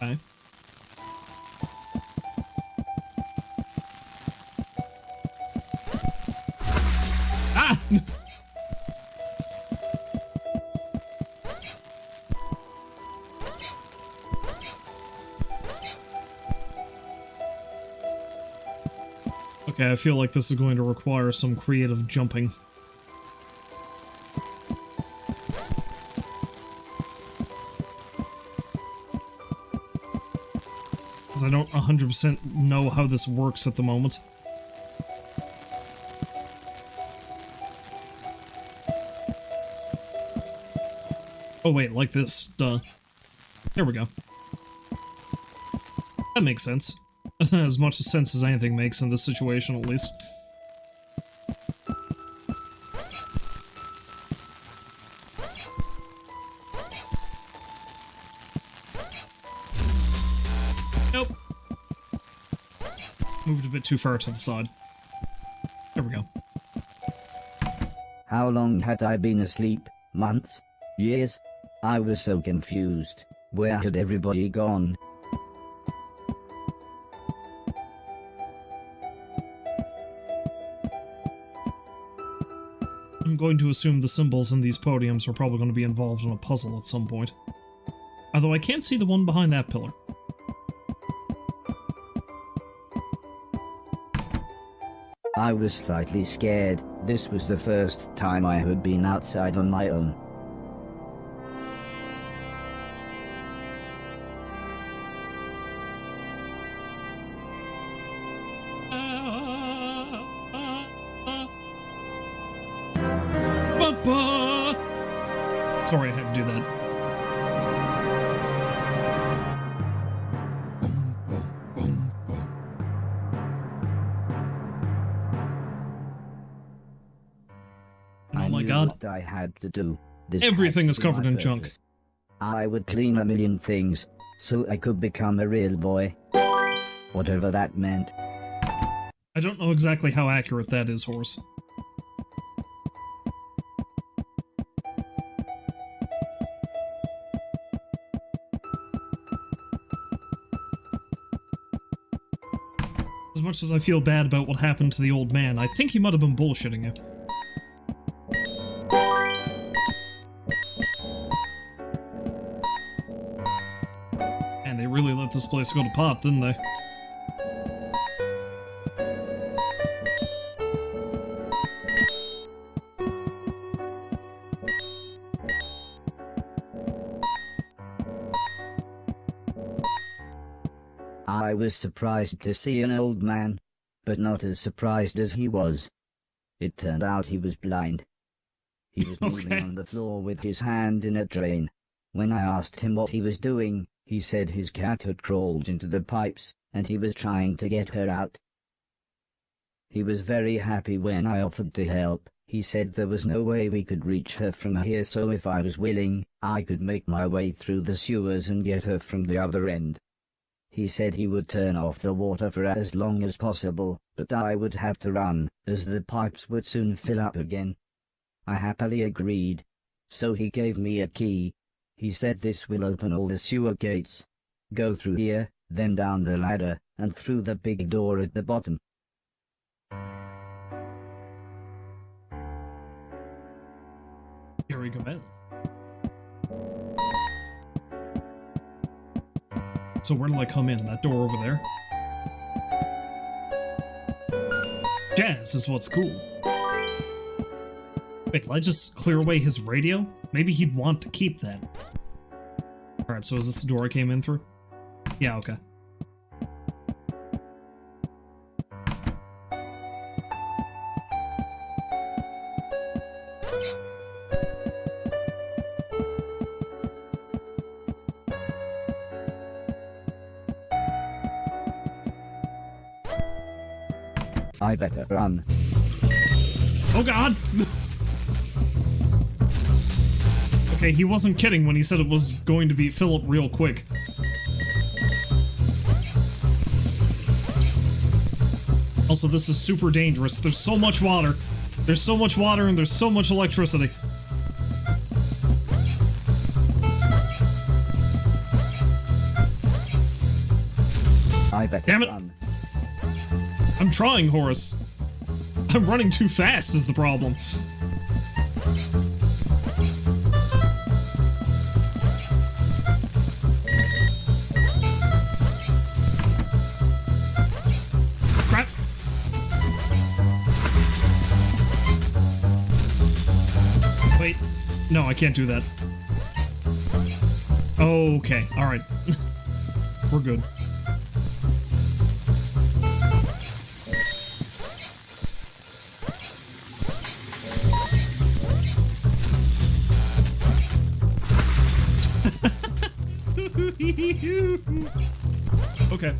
Okay. Ah! Okay, I feel like this is going to require some creative jumping. Because I don't 100% know how this works at the moment. Oh wait, like this, duh. There we go. That makes sense. As much sense as anything makes in this situation, at least. Nope. Moved a bit too far to the side. There we go. How long had I been asleep? Months? Years? I was so confused. Where had everybody gone? I'm going to assume the symbols in these podiums are probably going to be involved in a puzzle at some point. Although I can't see the one behind that pillar. I was slightly scared. This was the first time I had been outside on my own. Sorry, I had to do that. I Oh my knew god. what I had to do. This Everything had is to be covered my in junk. purpose. I would clean a million things, so I could become a real boy. Whatever that meant. I don't know exactly how accurate that is, Horace. As much as I feel bad about what happened to the old man, I think he might have been bullshitting you. And they really let this place go to pot, didn't they? I was surprised to see an old man, but not as surprised as he was. It turned out he was blind. He was kneeling Okay. on the floor with his hand in a drain. When I asked him what he was doing, he said his cat had crawled into the pipes, and he was trying to get her out. He was very happy when I offered to help. He said there was no way we could reach her from here, so if I was willing, I could make my way through the sewers and get her from the other end. He said he would turn off the water for as long as possible, but I would have to run, as the pipes would soon fill up again. I happily agreed. So he gave me a key. He said this will open all the sewer gates. Go through here, then down the ladder, and through the big door at the bottom. Here we go, man. So where did I come in? That door over there? Jazz is what's cool. Wait, did I just clear away his radio? Maybe he'd want to keep that. Alright, so is this the door I came in through? Yeah, okay. I better run. Oh god! Okay, he wasn't kidding when he said it was going to be fill up real quick. Also, this is super dangerous. There's so much water. There's so much water and there's so much electricity. I better Damn it. run. I'm trying, Horace. I'm running too fast is the problem. Crap. Wait. No, I can't do that. Okay, alright. We're good. Okay.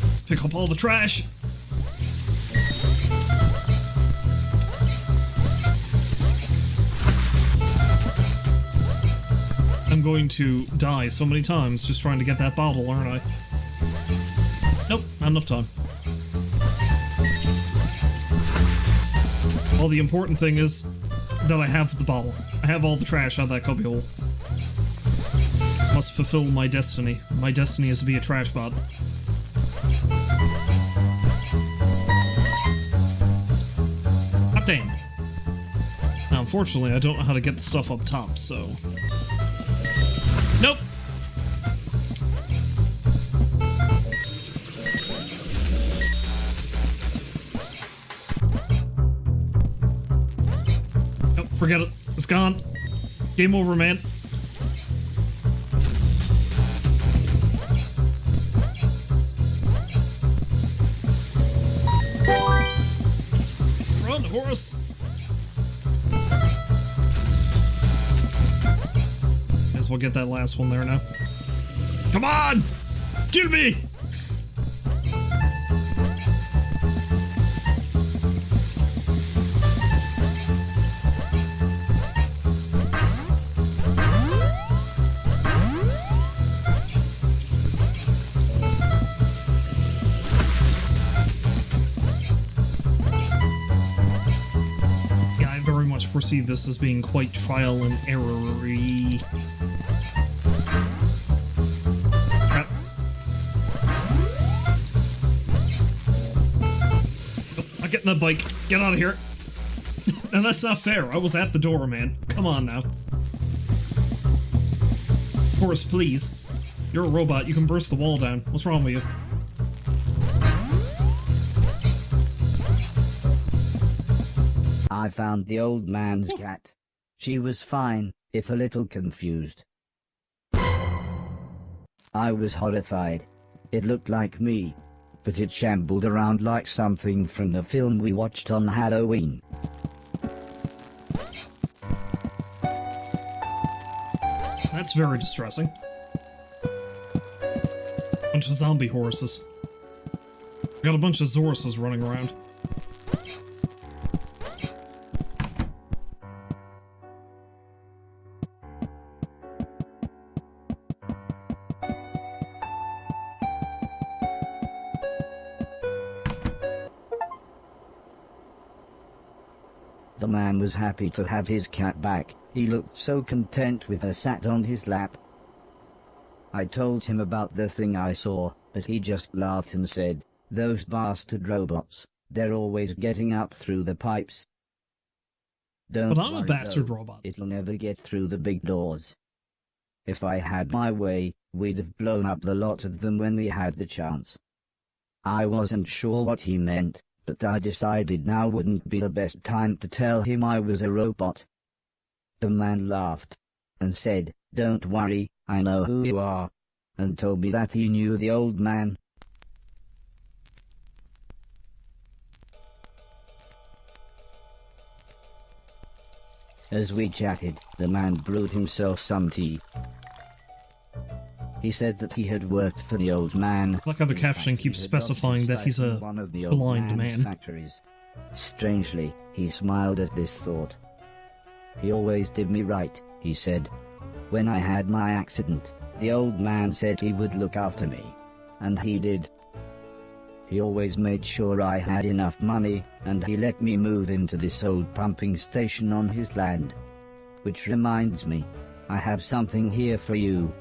Let's pick up all the trash. I'm going to die so many times just trying to get that bottle, aren't I? Nope, not enough time. Well, the important thing is that I have the bottle. I have all the trash out of that cubbyhole. Must fulfill my destiny. My destiny is to be a trash bot. God damn. Now, unfortunately, I don't know how to get the stuff up top, so... Nope! Nope, forget it. It's gone. Game over, man. Run, Horace! Guess we'll get that last one there now. Come on! Kill me! Foresee this as being quite trial and error-y. Crap. Nope, not getting that bike. Get out of here. And that's not fair. I was at the door, man. Come on now. Horace, please. You're a robot. You can burst the wall down. What's wrong with you? I found the old man's cat. She was fine, if a little confused. I was horrified. It looked like me, but it shambled around like something from the film we watched on Halloween. That's very distressing. Bunch of zombie horses. Got a bunch of Zoruses running around. The man was happy to have his cat back. He looked so content with her sat on his lap. I told him about the thing I saw, but he just laughed and said, "Those bastard robots, they're always getting up through the pipes." Don't But I'm a worry, bastard though, robot. it'll never get through the big doors. If I had my way, we'd have blown up the lot of them when we had the chance. I wasn't sure what he meant, but I decided now wouldn't be the best time to tell him I was a robot. The man laughed and said, "Don't worry, I know who you are," and told me that he knew the old man. As we chatted, the man brewed himself some tea. He said that he had worked for the old man. I like how the In caption fact, he keeps had lost specifying his that sight he's in a one of the old blind man's man. factories. Strangely, he smiled at this thought. "He always did me right," he said. "When I had my accident, the old man said he would look after me. And he did. He always made sure I had enough money, and he let me move into this old pumping station on his land. Which reminds me, I have something here for you."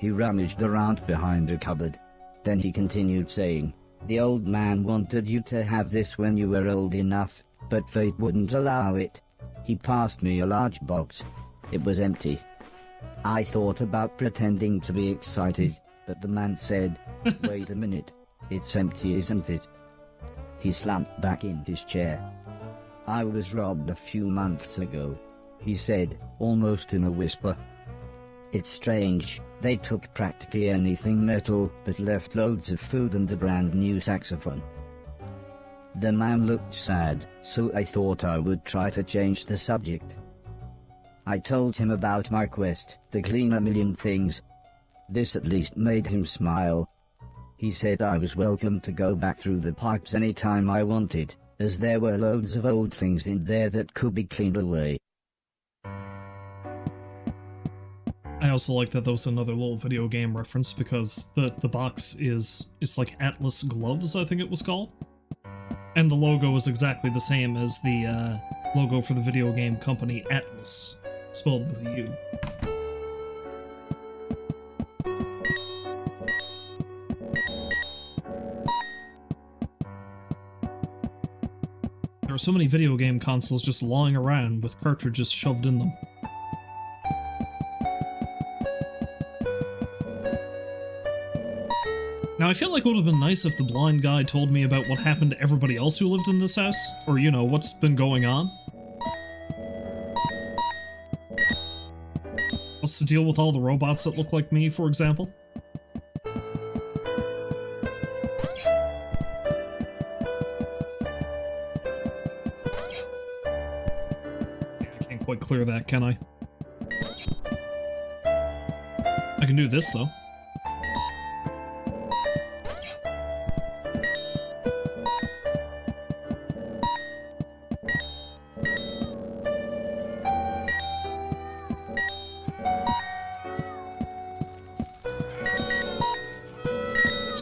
He rummaged around behind a cupboard. Then he continued saying, "The old man wanted you to have this when you were old enough, but fate wouldn't allow it." He passed me a large box. It was empty. I thought about pretending to be excited, but the man said, "Wait a minute. It's empty, isn't it?" He slumped back in his chair. "I was robbed a few months ago," he said, almost in a whisper. "It's strange, they took practically anything metal, but left loads of food and a brand new saxophone." The man looked sad, so I thought I would try to change the subject. I told him about my quest to clean a million things. This at least made him smile. He said I was welcome to go back through the pipes anytime I wanted, as there were loads of old things in there that could be cleaned away. I also like that there was another little video game reference because the box it's like Atlas Gloves, I think it was called. And the logo is exactly the same as the logo for the video game company Atlas, spelled with a U. There are so many video game consoles just lying around with cartridges shoved in them. Now, I feel like it would have been nice if the blind guy told me about what happened to everybody else who lived in this house, or, you know, what's been going on. What's the deal with all the robots that look like me, for example? I can't quite clear that, can I? I can do this, though.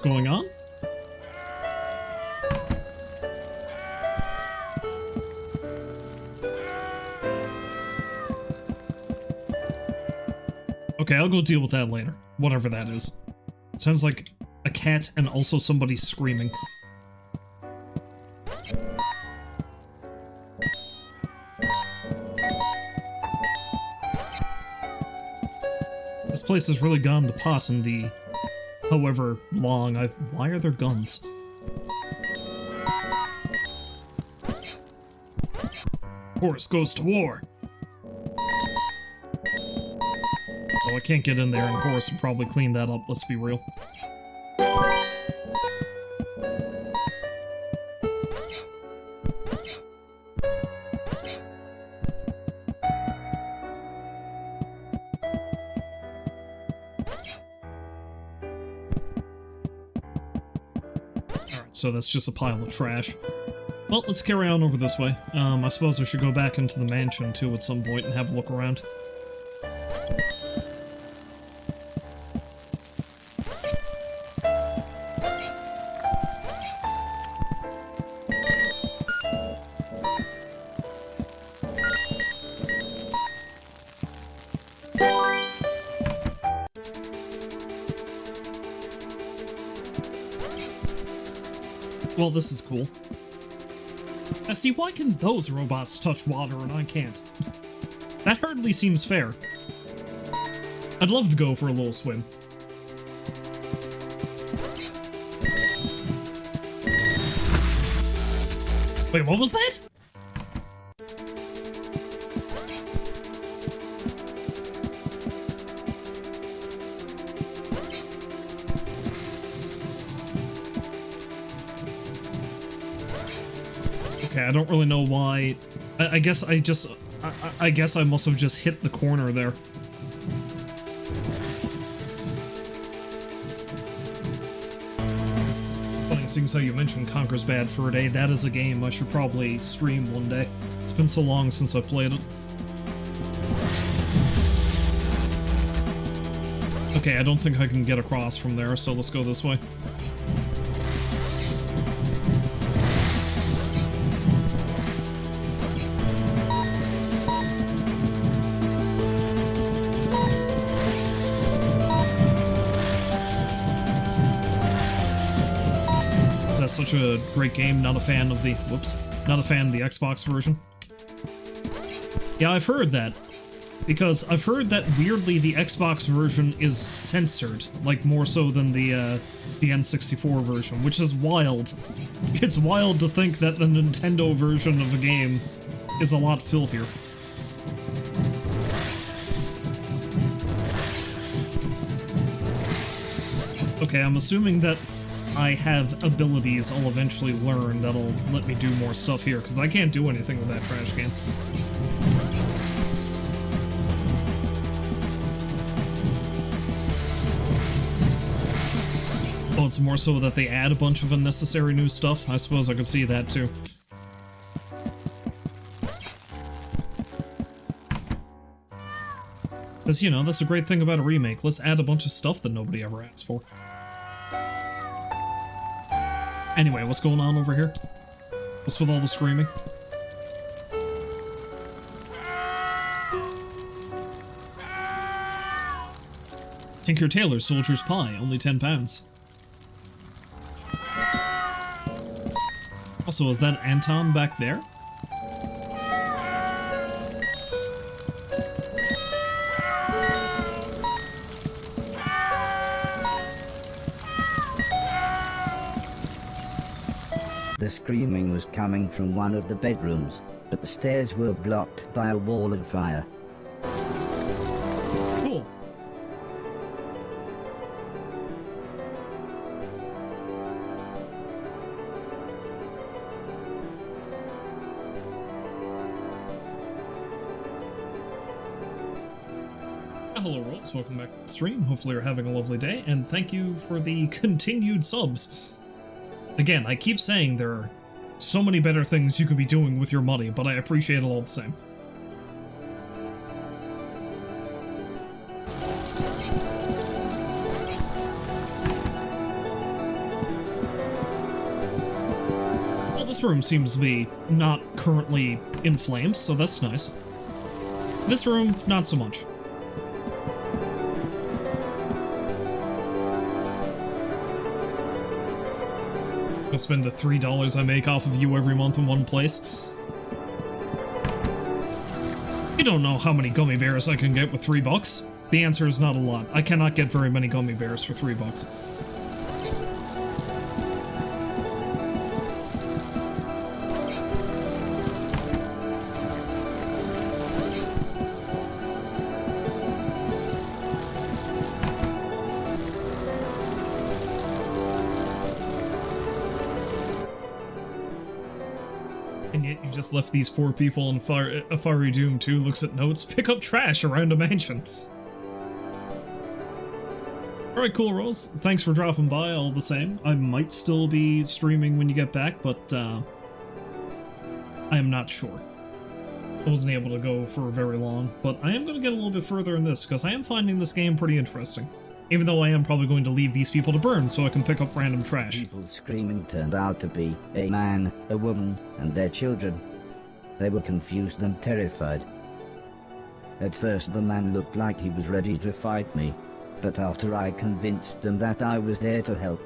Going on? Okay, I'll go deal with that later. Whatever that is. Sounds like a cat and also somebody screaming. This place has really gone to pot in the however long why are there guns? Horace goes to war. I can't get in there, and Horace would probably clean that up, let's be real. So that's just a pile of trash. Well, let's carry on over this way. I suppose I should go back into the mansion, too, at some point and have a look around. Well, this is cool. Now see, why can those robots touch water and I can't? That hardly seems fair. I'd love to go for a little swim. Wait, what was that? Okay, I don't really know why. I guess I just... I guess I must have just hit the corner there. Funny, seeing as how you mentioned Conker's Bad Fur Day, that is a game I should probably stream one day. It's been so long since I played it. Okay, I don't think I can get across from there, so let's go this way. Such a great game, not a fan of the... Whoops. Not a fan of the Xbox version. Yeah, I've heard that. Because I've heard that, weirdly, the Xbox version is censored. Like, more so than the N64 version, which is wild. It's wild to think that the Nintendo version of a game is a lot filthier. Okay, I'm assuming that I have abilities I'll eventually learn that'll let me do more stuff here, because I can't do anything with that trash can. Oh, it's more so that they add a bunch of unnecessary new stuff? I suppose I could see that too. Because, you know, that's a great thing about a remake. Let's add a bunch of stuff that nobody ever asked for. Anyway, what's going on over here? What's with all the screaming? Tinker Tailor Soldier's Pie, only £10. Also, is that Anton back there? The screaming was coming from one of the bedrooms, but the stairs were blocked by a wall of fire. Cool. Hello worlds, welcome back to the stream. Hopefully you're having a lovely day, and thank you for the continued subs. Again, I keep saying there are so many better things you could be doing with your money, but I appreciate it all the same. Well, this room seems to be not currently in flames, so that's nice. This room, not so much. I'll spend the $3 I make off of you every month in one place. You don't know how many gummy bears I can get with $3. The answer is not a lot. I cannot get very many gummy bears for $3. And yet you just left these poor people in a fiery doom too. Looks at notes. Pick up trash around a mansion. Alright, cool, Rose. Thanks for dropping by all the same. I might still be streaming when you get back, but I am not sure. I wasn't able to go for very long, but I am going to get a little bit further in this, because I am finding this game pretty interesting. Even though I am probably going to leave these people to burn so I can pick up random trash. People screaming turned out to be a man, a woman, and their children. They were confused and terrified. At first the man looked like he was ready to fight me, but after I convinced them that I was there to help,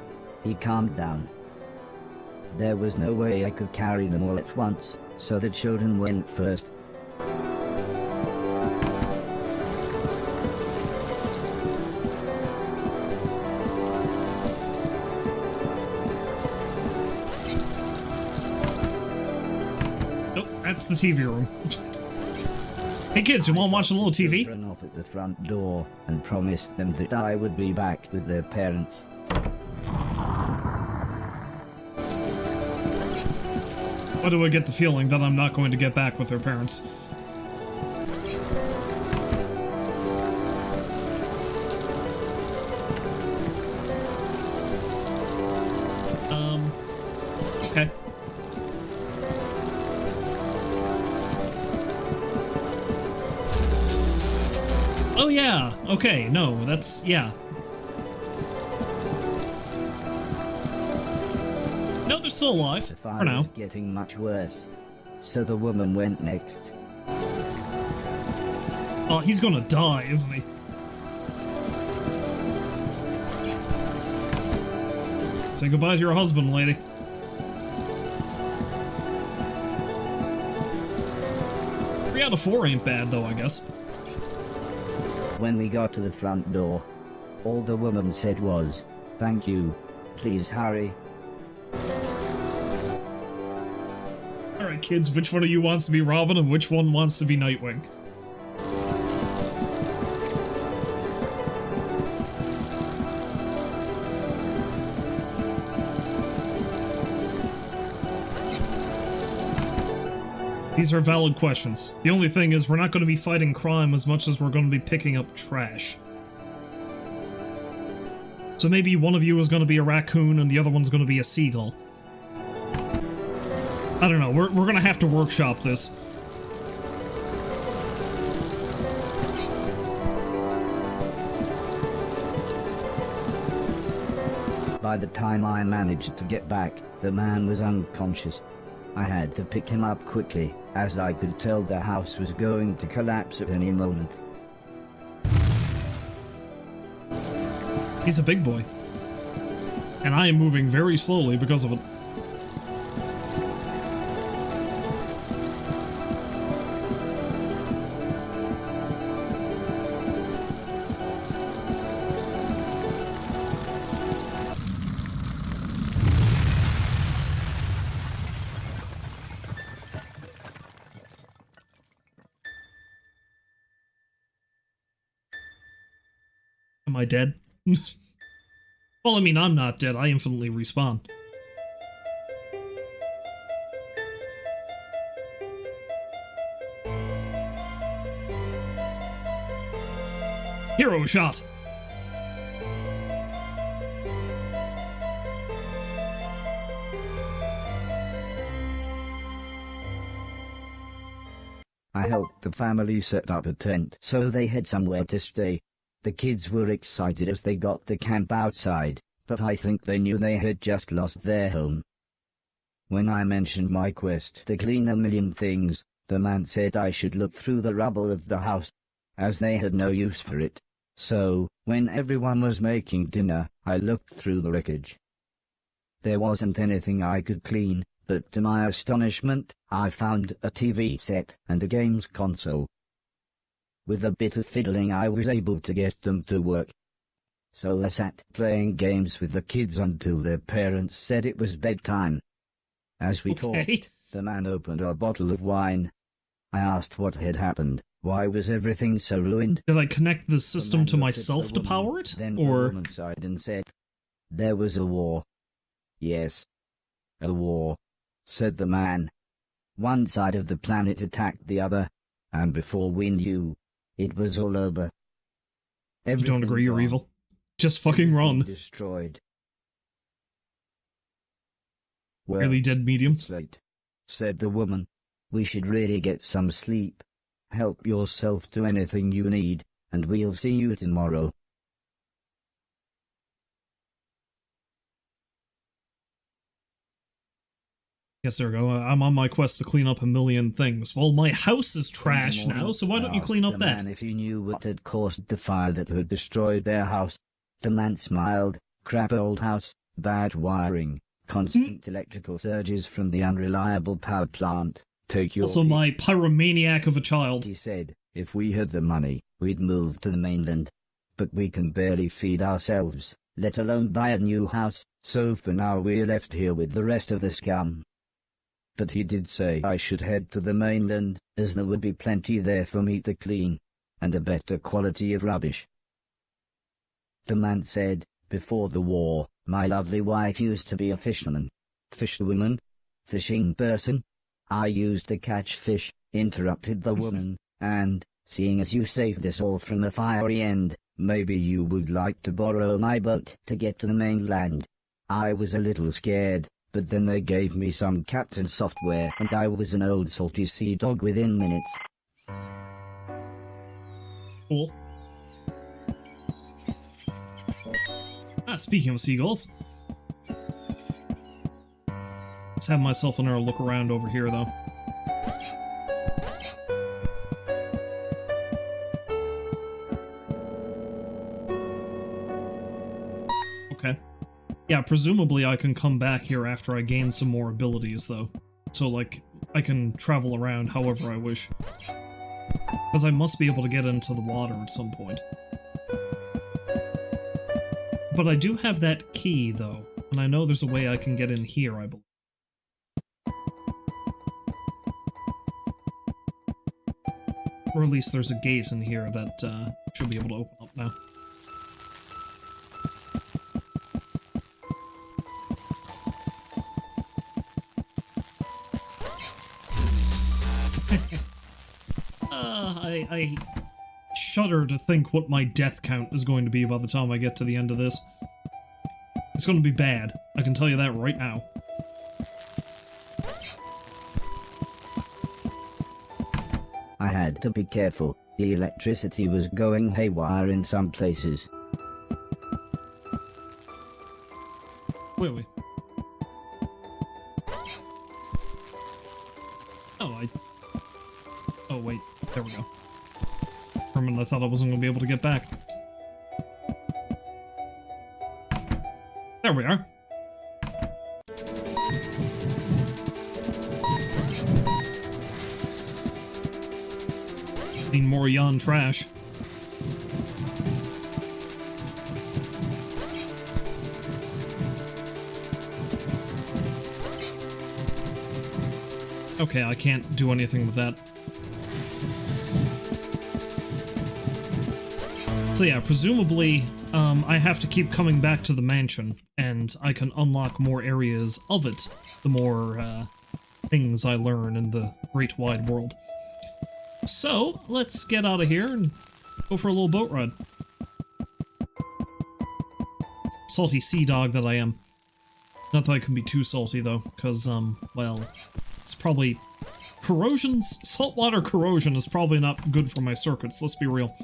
he calmed down. There was no way I could carry them all at once, so the children went first. Nope, that's the TV room. Hey kids, you wanna watch a little TV? Ran off at the front door and promised them that I would be back with their parents. Why do I get the feeling that I'm not going to get back with their parents? Okay. Oh yeah, okay, no, that's, yeah. No, they're still alive, The for fire now. was getting much worse, so the woman went next. Oh, he's gonna die, isn't he? Say goodbye to your husband, lady. Three out of 4 ain't bad, though, I guess. When we got to the front door, all the woman said was, "Thank you. Please hurry." Alright, kids, which one of you wants to be Robin and which one wants to be Nightwing? These are valid questions. The only thing is, we're not going to be fighting crime as much as we're going to be picking up trash. So maybe one of you is going to be a raccoon and the other one's going to be a seagull. I don't know, we're going to have to workshop this. By the time I managed to get back, the man was unconscious. I had to pick him up quickly, as I could tell the house was going to collapse at any moment. He's a big boy. And I am moving very slowly because of it. Am I dead? Well, I mean, I'm not dead. I infinitely respawn. Hero shot! I helped the family set up a tent so they had somewhere to stay. The kids were excited as they got to camp outside, but I think they knew they had just lost their home. When I mentioned my quest to clean a million things, the man said I should look through the rubble of the house, as they had no use for it. So, when everyone was making dinner, I looked through the wreckage. There wasn't anything I could clean, but to my astonishment, I found a TV set and a games console. With a bit of fiddling I was able to get them to work. So I sat playing games with the kids until their parents said it was bedtime. As we talked, the man opened a bottle of wine. I asked what had happened. Why was everything so ruined? Did I connect the system to The man looked at myself the to woman, power it? Then the Or... woman sighed and said, "There was a war." "Yes, a war," said the man. One side of the planet attacked the other, and before we knew, it was all over. You don't Everything agree you're gone. evil? Just fucking Everything run. Destroyed. Well, Really dead medium. it's late, said the woman. We should really get some sleep. Help yourself to anything you need, and we'll see you tomorrow. Yes, there we go. I'm on my quest to clean up a million things. Well, my house is trash now, so why don't you clean up the that? man if he knew what had caused the fire that had destroyed their house. The man smiled. Crap old house, bad wiring, constant electrical surges from the unreliable power plant. Take your Also, pick, my pyromaniac of a child. he said. If we had the money, we'd move to the mainland. But we can barely feed ourselves, let alone buy a new house, so for now we're left here with the rest of the scum. But he did say I should head to the mainland, as there would be plenty there for me to clean, and a better quality of rubbish. The man said, before the war, my lovely wife used to be a fisherman. Fisherwoman? Fishing person? I used to catch fish, interrupted the woman, and, seeing as you saved us all from the fiery end, maybe you would like to borrow my boat to get to the mainland. I was a little scared, but then they gave me some captain software and I was an old salty sea dog within minutes. Cool. Speaking of seagulls. Let's have myself another look around over here, though. Okay. Yeah, presumably I can come back here after I gain some more abilities, though. So, like, I can travel around however I wish. Because I must be able to get into the water at some point. But I do have that key, though, and I know there's a way I can get in here, I believe. Or at least there's a gate in here that should be able to open up now. I shudder to think what my death count is going to be by the time I get to the end of this. It's going to be bad. I can tell you that right now. I had to be careful. The electricity was going haywire in some places. Wait. Oh, wait. There we go. For a minute I thought I wasn't going to be able to get back. There we are. Need more yawn trash. Okay, I can't do anything with that. So yeah, presumably, I have to keep coming back to the mansion, and I can unlock more areas of it, the more, things I learn in the great wide world. So, let's get out of here and go for a little boat ride. Salty sea dog that I am. Not that I can be too salty, though, because, well, it's probably... saltwater corrosion is probably not good for my circuits, let's be real.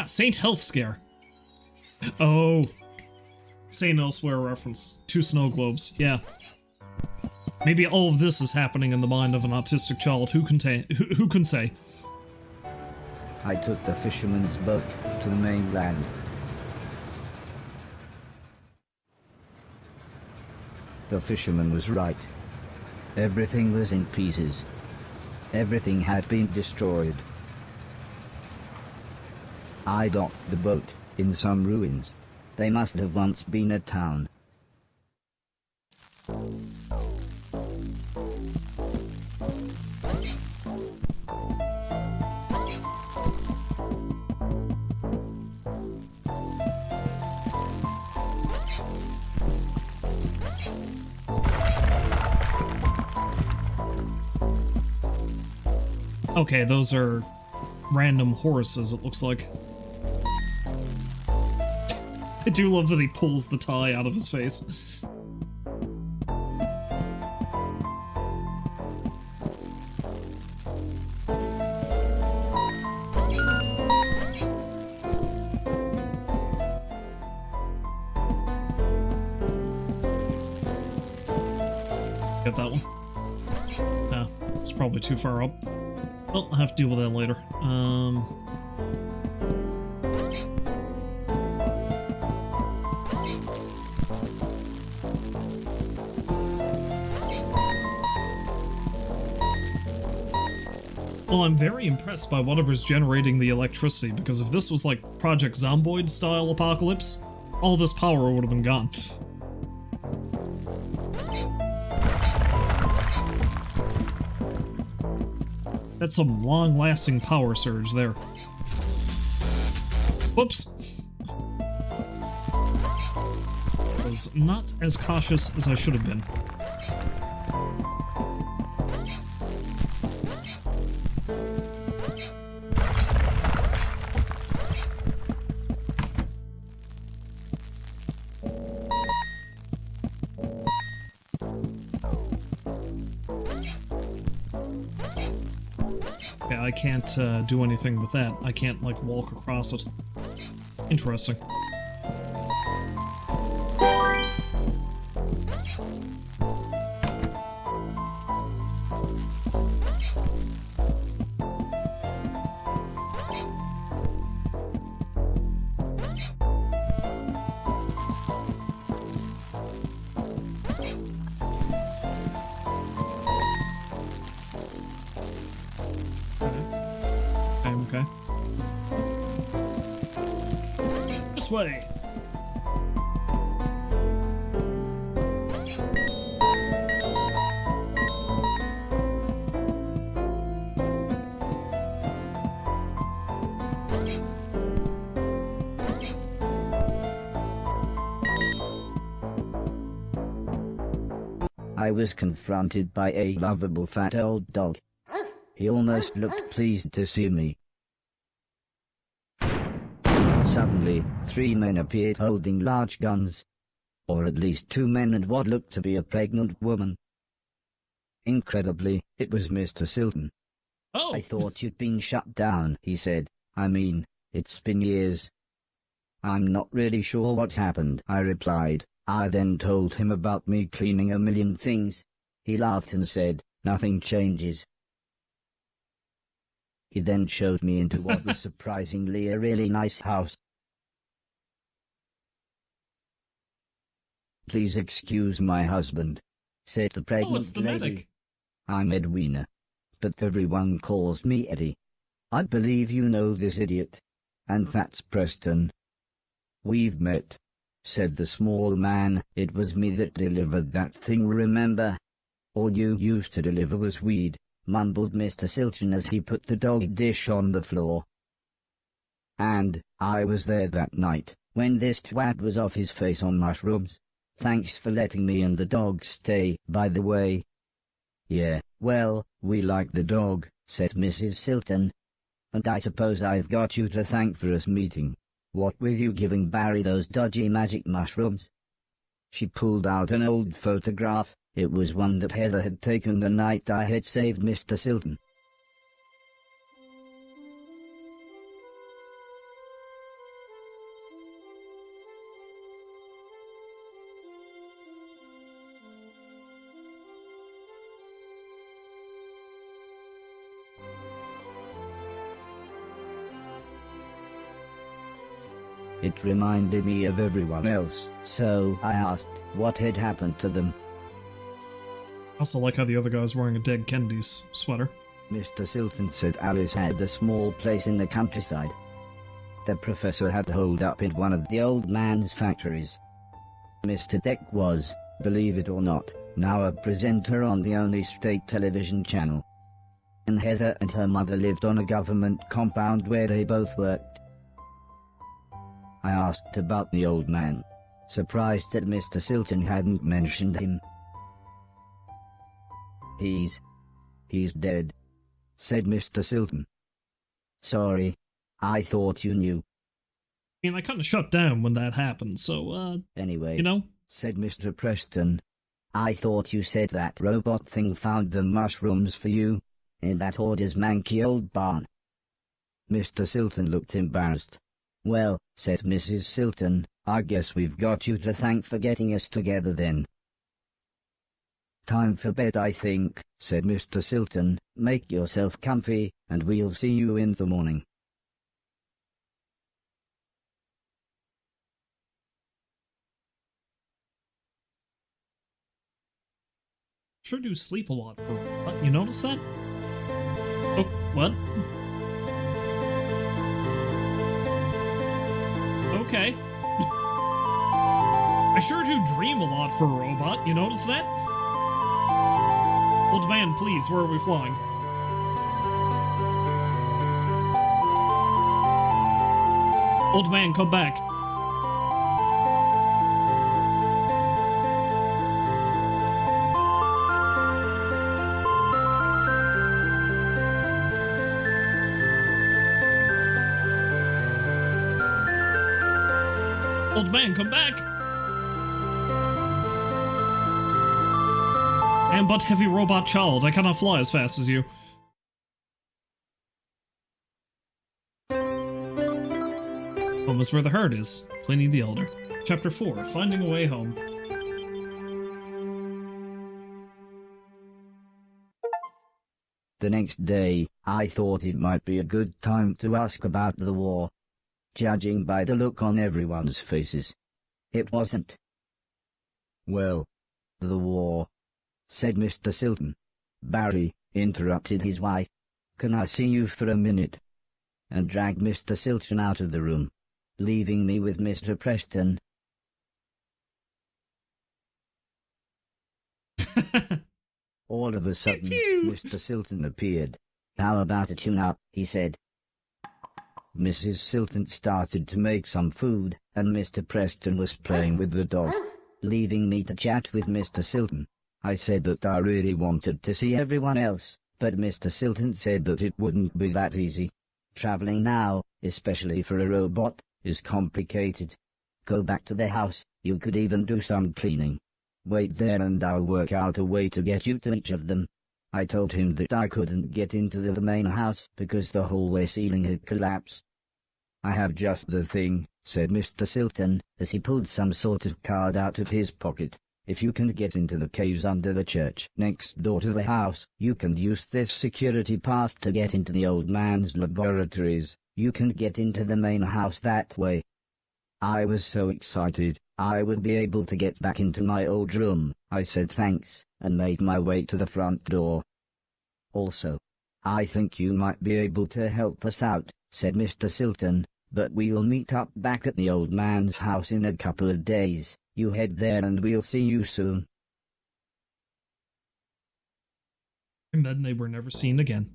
Saint Health Scare. Oh. Saint Elsewhere reference. 2 snow globes. Yeah. Maybe all of this is happening in the mind of an autistic child. Who can say? I took the fisherman's boat to the mainland. The fisherman was right. Everything was in pieces. Everything had been destroyed. I docked the boat in some ruins. They must have once been a town. Okay, those are random Horaces, it looks like. I do love that he pulls the tie out of his face. Get that one. No, it's probably too far up. Well, I'll have to deal with that later. Well, I'm very impressed by whatever's generating the electricity, because if this was like Project Zomboid style apocalypse, all this power would have been gone. That's some long-lasting power surge there. Whoops. I was not as cautious as I should have been. Okay, I can't do anything with that. I can't, like, walk across it. Interesting. Okay. This way! I was confronted by a lovable fat old dog. He almost looked pleased to see me. Suddenly, 3 men appeared holding large guns. Or at least 2 men and what looked to be a pregnant woman. Incredibly, it was Mr. Silton. Oh! I thought you'd been shut down, he said. I mean, it's been years. I'm not really sure what happened, I replied. I then told him about me cleaning a million things. He laughed and said, nothing changes. He then showed me into what was surprisingly a really nice house. Please excuse my husband, said the pregnant it's the lady. medic. I'm Edwina, but everyone calls me Eddie. I believe you know this idiot. And that's Preston. We've met, said the small man. It was me that delivered that thing, remember? All you used to deliver was weed, mumbled Mr. Silton as he put the dog dish on the floor. And I was there that night, when this twat was off his face on mushrooms. Thanks for letting me and the dog stay, by the way. Yeah, well, we like the dog, said Mrs. Silton. And I suppose I've got you to thank for us meeting. What were you giving Barry those dodgy magic mushrooms? She pulled out an old photograph. It was one that Heather had taken the night I had saved Mr. Silton. It reminded me of everyone else, so I asked what had happened to them. Also like how the other guy's wearing a Dead Kennedy's sweater. Mr. Silton said Alice had a small place in the countryside. The professor had holed up in one of the old man's factories. Mr. Deck was, believe it or not, now a presenter on the only state television channel. And Heather and her mother lived on a government compound where they both worked. I asked about the old man, surprised that Mr. Silton hadn't mentioned him. He's dead, said Mr. Silton. Sorry, I thought you knew. I mean, I kind of shut down when that happened, so, Anyway, you know? said Mr. Preston, I thought you said that robot thing found the mushrooms for you, in that hoarder's manky old barn. Mr. Silton looked embarrassed. Well, said Mrs. Silton, I guess we've got you to thank for getting us together then. Time for bed, I think, said Mr. Silton. Make yourself comfy, and we'll see you in the morning. Sure do sleep a lot. What? You notice that? Oh, what? Okay. I sure do dream a lot for a robot. You notice that? Old man, please, where are we flying? Old man, come back. Old man, come back! I am but heavy robot child. I cannot fly as fast as you. Home is where the heart is. Pliny the Elder. Chapter 4. Finding a Way Home. The next day, I thought it might be a good time to ask about the war. Judging by the look on everyone's faces, it wasn't. Well, the war, said Mr. Silton. Barry interrupted his wife. Can I see you for a minute? And dragged Mr. Silton out of the room, leaving me with Mr. Preston. All of a sudden, Mr. Silton appeared. How about a tune-up, he said. Mrs. Silton started to make some food, and Mr. Preston was playing with the dog, leaving me to chat with Mr. Silton. I said that I really wanted to see everyone else, but Mr. Silton said that it wouldn't be that easy. Traveling now, especially for a robot, is complicated. Go back to the house, you could even do some cleaning. Wait there and I'll work out a way to get you to each of them. I told him that I couldn't get into the main house because the hallway ceiling had collapsed. I have just the thing, said Mr. Silton, as he pulled some sort of card out of his pocket. If you can get into the caves under the church next door to the house, you can use this security pass to get into the old man's laboratories. You can get into the main house that way. I was so excited, I would be able to get back into my old room. I said thanks, and made my way to the front door. Also, I think you might be able to help us out, said Mr. Silton, but we'll meet up back at the old man's house in a couple of days. You head there and we'll see you soon. And then they were never seen again.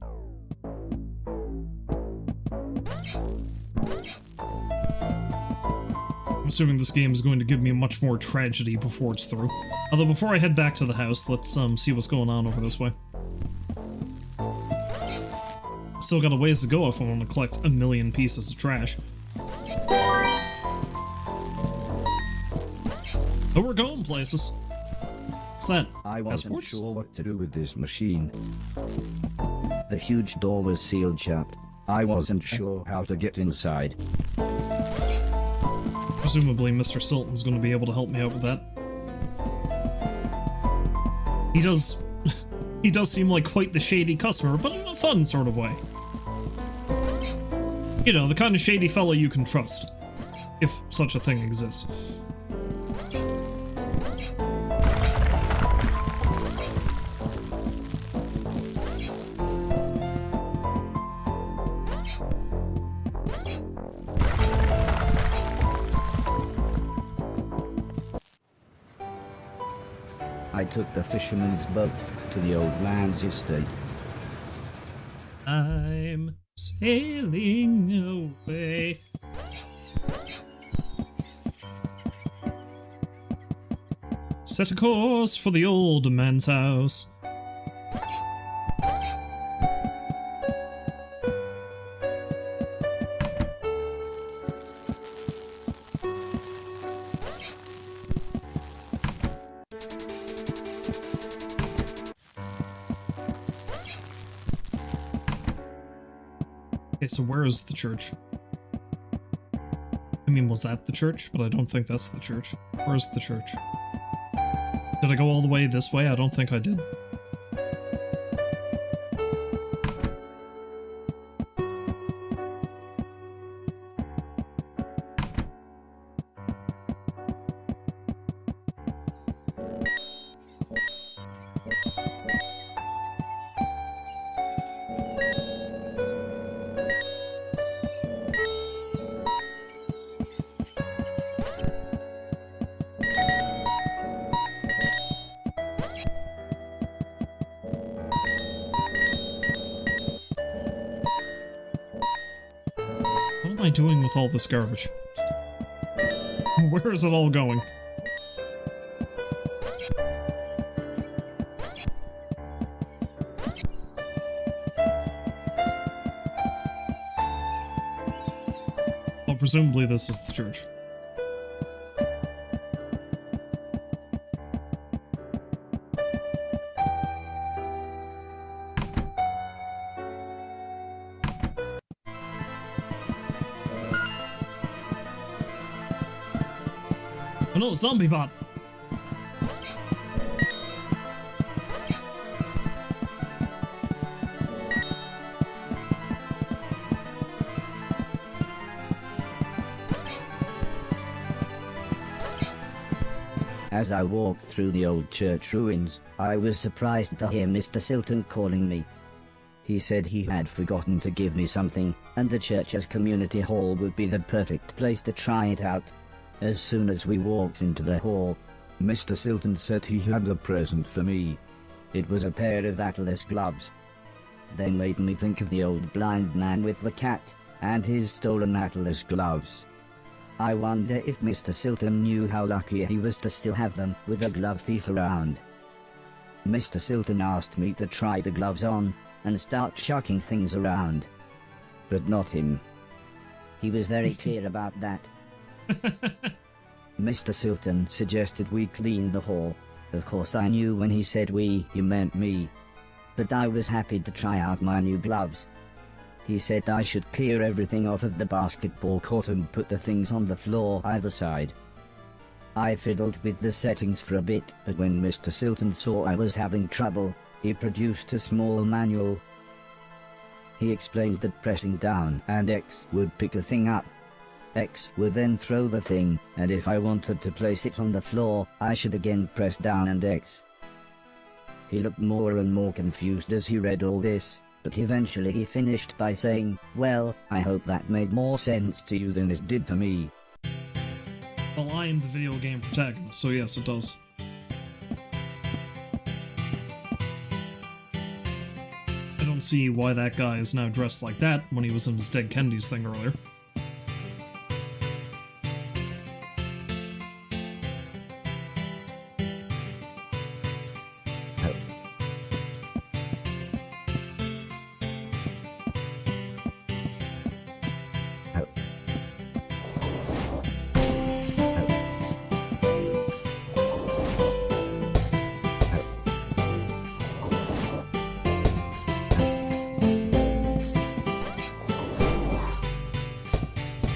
I'm assuming this game is going to give me much more tragedy before it's through. Although before I head back to the house, let's see what's going on over this way. Still got a ways to go if I want to collect 1,000,000 pieces of trash. But we're going places. What's that? I wasn't Passports? sure what to do with this machine. The huge door was sealed shut. I wasn't sure how to get inside. Presumably Mr. Silton's going to be able to help me out with that. He does... he does seem like quite the shady customer, but in a fun sort of way. You know, the kind of shady fellow you can trust. If such a thing exists. took the fisherman's boat to the old man's estate. I'm sailing away. Set a course for the old man's house. Okay, so where is the church? I mean, was that the church? But I don't think that's the church. Where's the church? Did I go all the way this way? I don't think I did. What am I doing with all this garbage? Where is it all going? Well, presumably this is the church. Oh no, zombie bot! As I walked through the old church ruins, I was surprised to hear Mr. Silton calling me. He said he had forgotten to give me something, and the church's community hall would be the perfect place to try it out. As soon as we walked into the hall, Mr. Silton said he had a present for me. It was a pair of Atlas gloves. They made me think of the old blind man with the cat, and his stolen Atlas gloves. I wonder if Mr. Silton knew how lucky he was to still have them with a glove thief around. Mr. Silton asked me to try the gloves on, and start chucking things around. But not him. He was very clear about that. Mr. Silton suggested we clean the hall. Of course I knew when he said we, he meant me. But I was happy to try out my new gloves. He said I should clear everything off of the basketball court and put the things on the floor either side. I fiddled with the settings for a bit, but when Mr. Silton saw I was having trouble, he produced a small manual. He explained that pressing down and X would pick a thing up. X would then throw the thing, and if I wanted to place it on the floor, I should again press down and X. He looked more and more confused as he read all this, but eventually he finished by saying, "Well, I hope that made more sense to you than it did to me." Well, I am the video game protagonist, so yes, it does. I don't see why that guy is now dressed like that when he was in his Dead Kennedys thing earlier.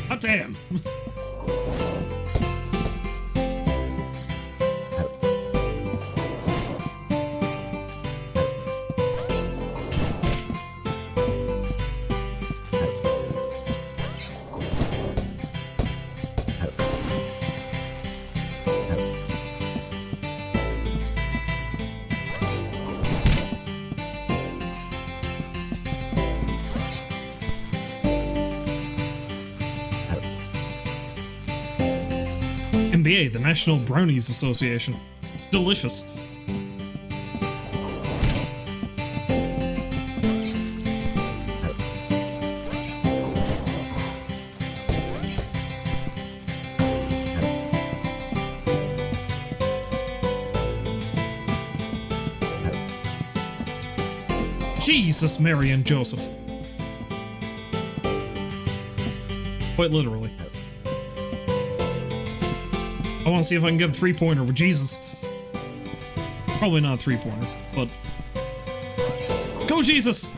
God damn! NBA, the National Brownies Association. Delicious. Jesus, Mary and Joseph. Quite literally. I want to see if I can get a three-pointer with Jesus. Probably not a three-pointer, but... Go, Jesus!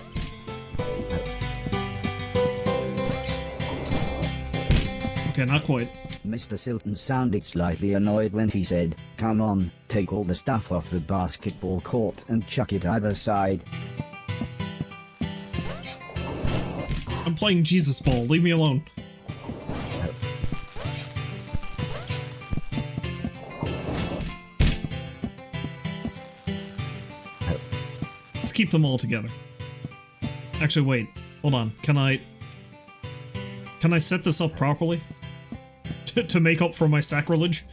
Okay, not quite. Mr. Silton sounded slightly annoyed when he said, "Come on, take all the stuff off the basketball court and chuck it either side." I'm playing Jesus Ball, leave me alone. Let's keep them all together. Actually, wait. Hold on. Can I set this up properly? To make up for my sacrilege?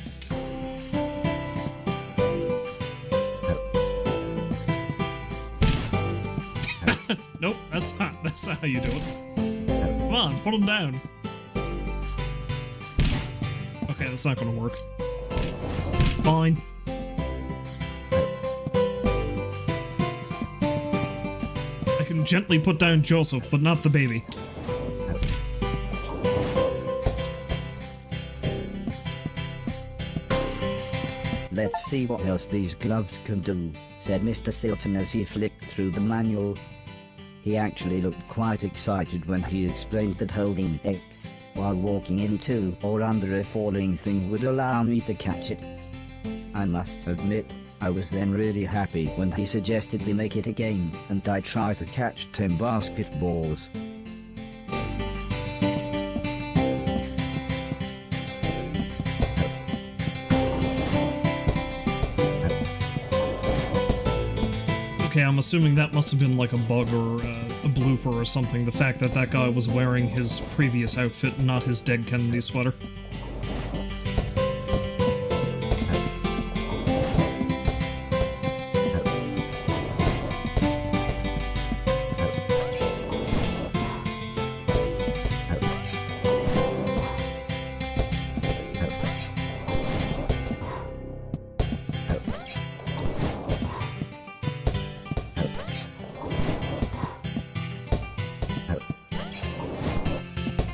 Nope, that's not how you do it. Come on, put them down. Okay, that's not gonna work. Fine. I can gently put down Joseph, but not the baby. "Let's see what else these gloves can do," said Mr. Silton as he flicked through the manual. He actually looked quite excited when he explained that holding X while walking into or under a falling thing would allow me to catch it. I must admit, I was then really happy when he suggested we make it a game and I try to catch 10 basketballs. Okay, I'm assuming that must have been like a bug or a blooper or something, the fact that that guy was wearing his previous outfit, not his Dead Kennedy sweater.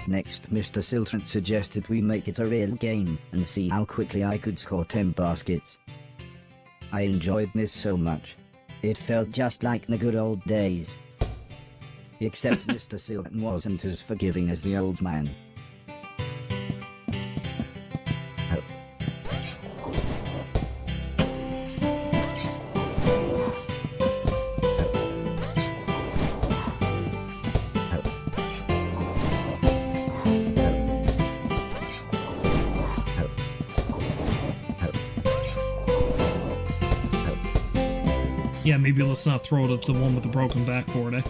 Next, Mr. Silton suggested we make it a real game and see how quickly I could score 10 baskets. I enjoyed this so much. It felt just like the good old days. Except Mr. Silton wasn't as forgiving as the old man. Yeah, maybe let's not throw it at the one with the broken backboard, eh?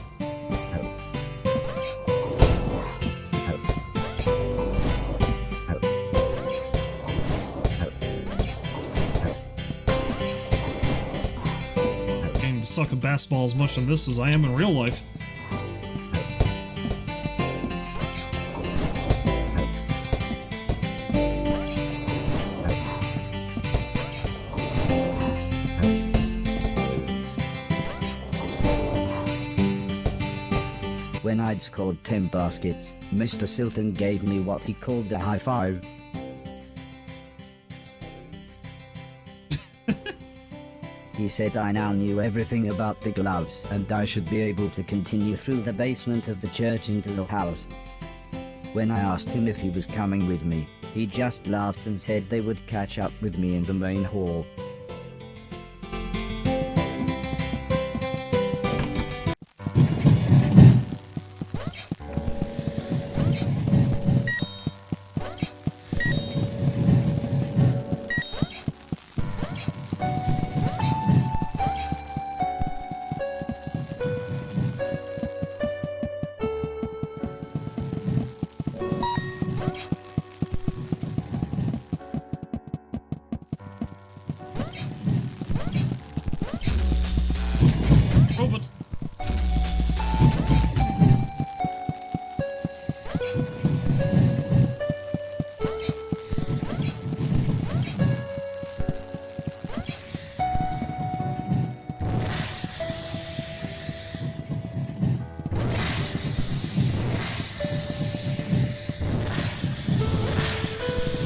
Getting to suck a basketball as much in this as I am in real life. When I'd scored 10 baskets, Mr. Silton gave me what he called a high five. He said I now knew everything about the gloves and I should be able to continue through the basement of the church into the house. When I asked him if he was coming with me, he just laughed and said they would catch up with me in the main hall.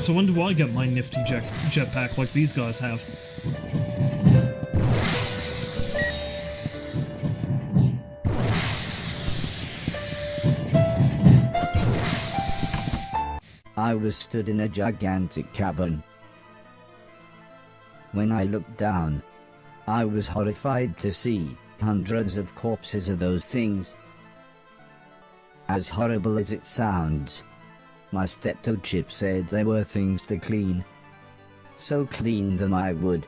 So when do I get my nifty jetpack like these guys have? I was stood in a gigantic cavern. When I looked down, I was horrified to see hundreds of corpses of those things. As horrible as it sounds, my steptoe-chip said they were things to clean. So clean them I would.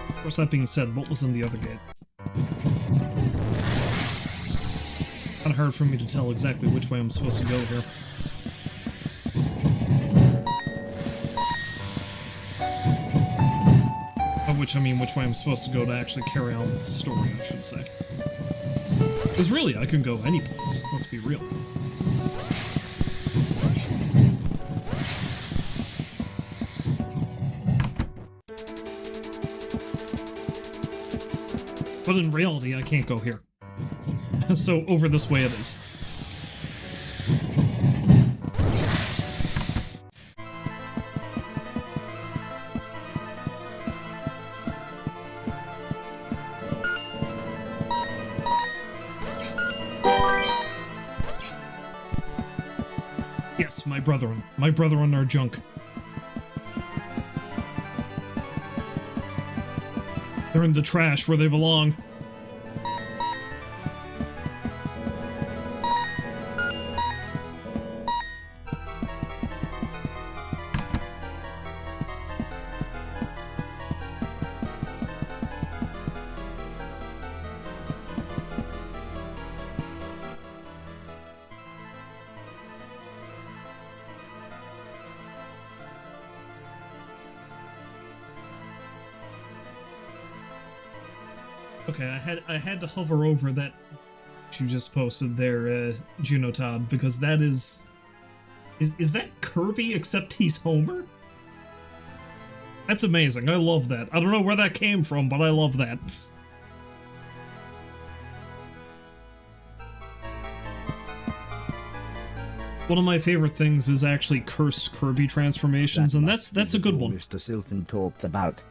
Of course, that being said, what was in the other gate? Kinda hard for me to tell exactly which way I'm supposed to go here. By which I mean which way I'm supposed to go to actually carry on with the story, I should say. Because really, I can go any place, let's be real. But in reality, I can't go here. So over this way it is. Yes, my brethren. My brethren are junk. They're in the trash where they belong. Okay, I had to hover over that you just posted there, Juno Todd, because that is that Kirby except he's Homer? That's amazing. I love that. I don't know where that came from, but I love that. One of my favorite things is actually cursed Kirby transformations, and that's a good one. Mr. Silton talked about.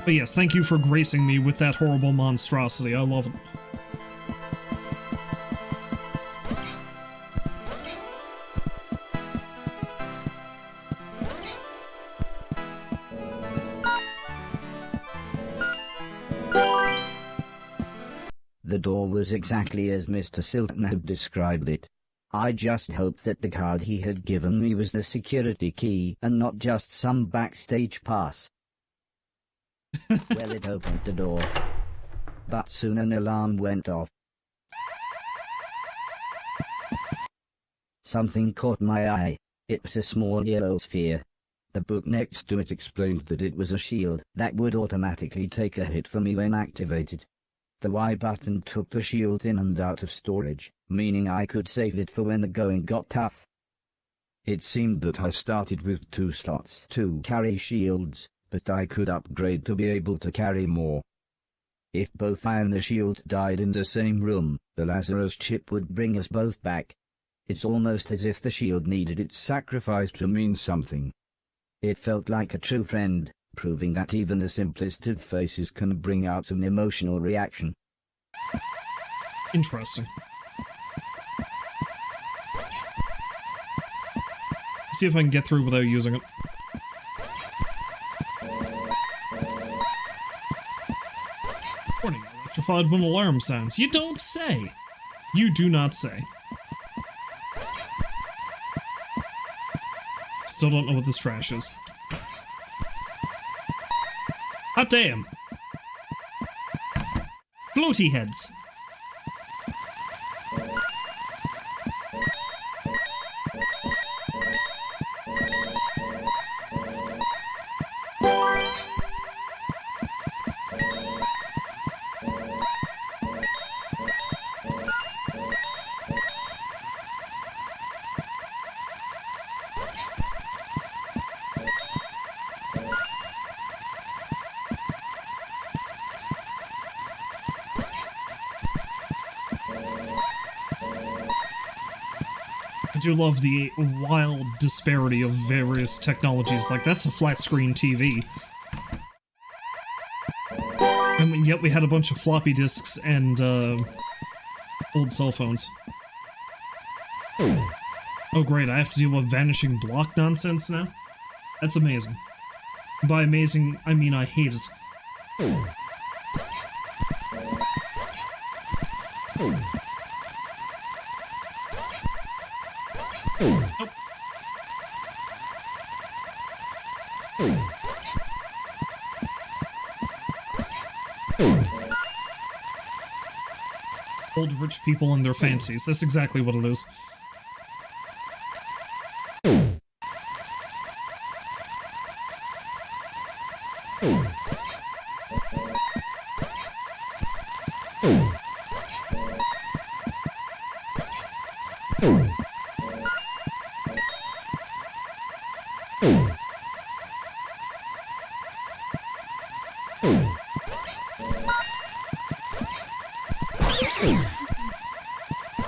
But yes, thank you for gracing me with that horrible monstrosity. I love it. The door was exactly as Mr. Silton had described it. I just hoped that the card he had given me was the security key and not just some backstage pass. Well, it opened the door, but soon an alarm went off. Something caught my eye. It was a small yellow sphere. The book next to it explained that it was a shield that would automatically take a hit for me when activated. The Y button took the shield in and out of storage, meaning I could save it for when the going got tough. It seemed that I started with 2 slots to carry shields, but I could upgrade to be able to carry more. If both I and the shield died in the same room, the Lazarus chip would bring us both back. It's almost as if the shield needed its sacrifice to mean something. It felt like a true friend, proving that even the simplest of faces can bring out an emotional reaction. Interesting. See if I can get through without using it. Warning, electrified when alarm sounds. You don't say! You do not say. Still don't know what this trash is. Hot damn! Floaty heads! I do love the wild disparity of various technologies. Like, that's a flat-screen TV. And yet we had a bunch of floppy disks and, old cell phones. Oh great, I have to deal with vanishing block nonsense now? That's amazing. By amazing, I mean I hate it. Old rich people and their fancies. That's exactly what it is.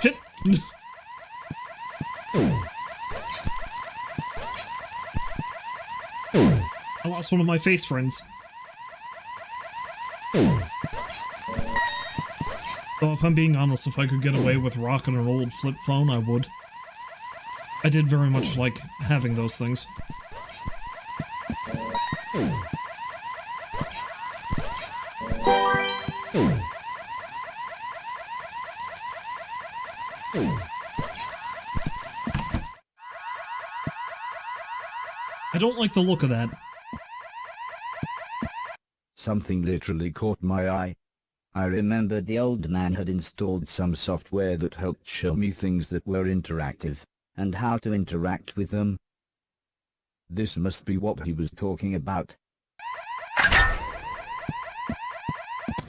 Shit! I lost one of my face friends. Though if I'm being honest, if I could get away with rocking an old flip phone, I would. I did very much like having those things. I don't like the look of that. Something literally caught my eye. I remembered the old man had installed some software that helped show me things that were interactive, and how to interact with them. This must be what he was talking about.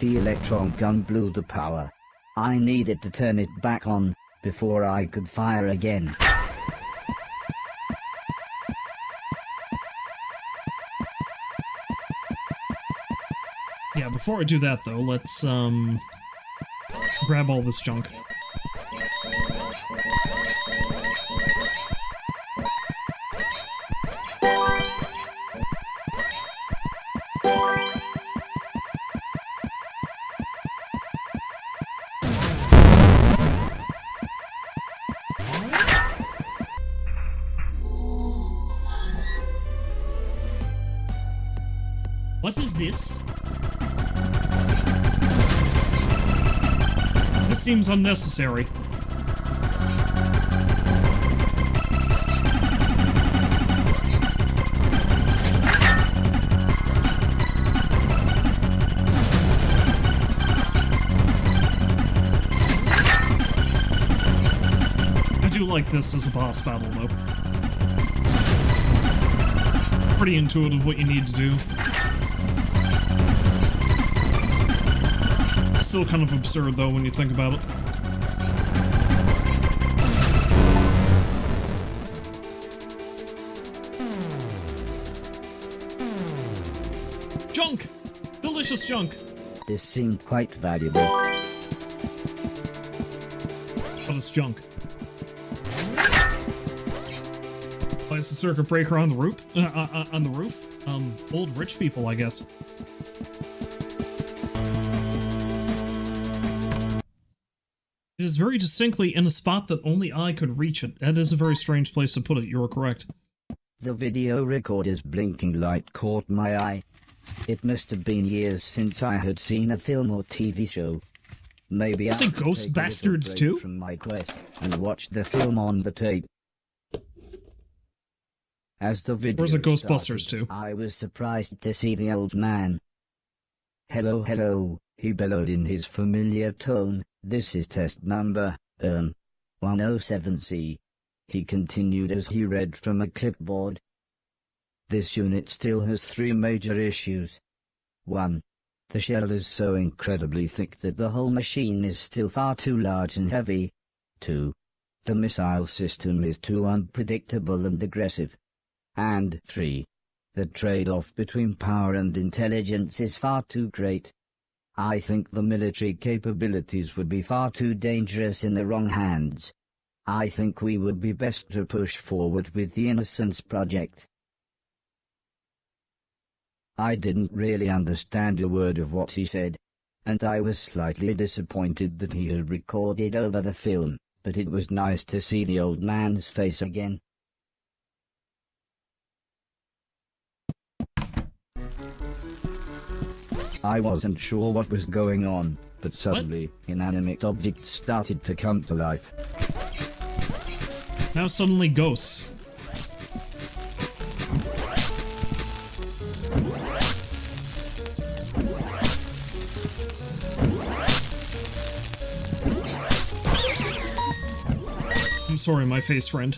The electron gun blew the power. I needed to turn it back on, before I could fire again. Yeah, before I do that though, let's grab all this junk. What is this? This seems unnecessary. I do like this as a boss battle, though. Pretty intuitive what you need to do. Still kind of absurd, though, when you think about it. Junk! Delicious junk! This seemed quite valuable. But it's junk. Why is the circuit breaker on the roof? On the roof? Old rich people, I guess. It is very distinctly in a spot that only I could reach it. That is a very strange place to put it, you are correct. The video recorder's blinking light caught my eye. It must have been years since I had seen a film or TV show. Maybe Is I'll it Ghost take a little Bastards break too? from my quest and watch the film on the tape. As the video Or is it Ghostbusters started, too? I was surprised to see the old man. Hello, hello, he bellowed in his familiar tone. This is test number, 107C. He continued as he read from a clipboard. This unit still has 3 major issues. 1. The shell is so incredibly thick that the whole machine is still far too large and heavy. 2. The missile system is too unpredictable and aggressive. And 3. The trade-off between power and intelligence is far too great. I think the military capabilities would be far too dangerous in the wrong hands. I think we would be best to push forward with the Innocence Project. I didn't really understand a word of what he said, and I was slightly disappointed that he had recorded over the film, but it was nice to see the old man's face again. I wasn't sure what was going on, but suddenly, inanimate objects started to come to life. Now suddenly ghosts. I'm sorry, my face friend.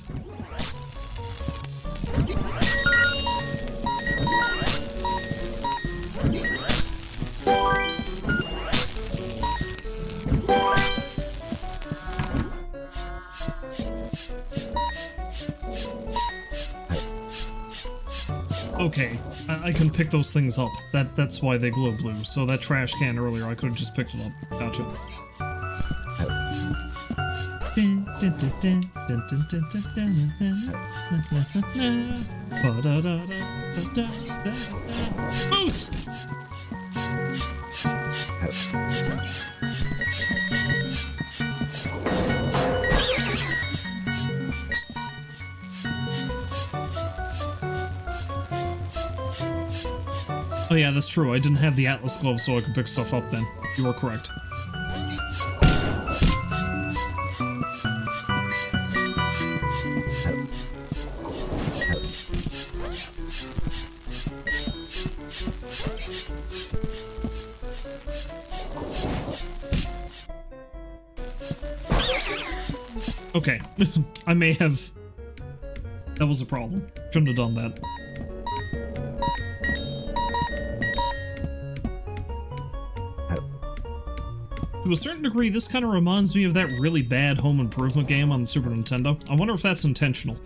Okay, I can pick those things up. That's why they glow blue. So that trash can earlier, I could have just picked it up. Gotcha. Moose! Oh yeah, that's true. I didn't have the Atlas glove so I could pick stuff up then. You were correct. Okay. I may have... That was a problem. Shouldn't have done that. To a certain degree, this kind of reminds me of that really bad home improvement game on the Super Nintendo. I wonder if that's intentional.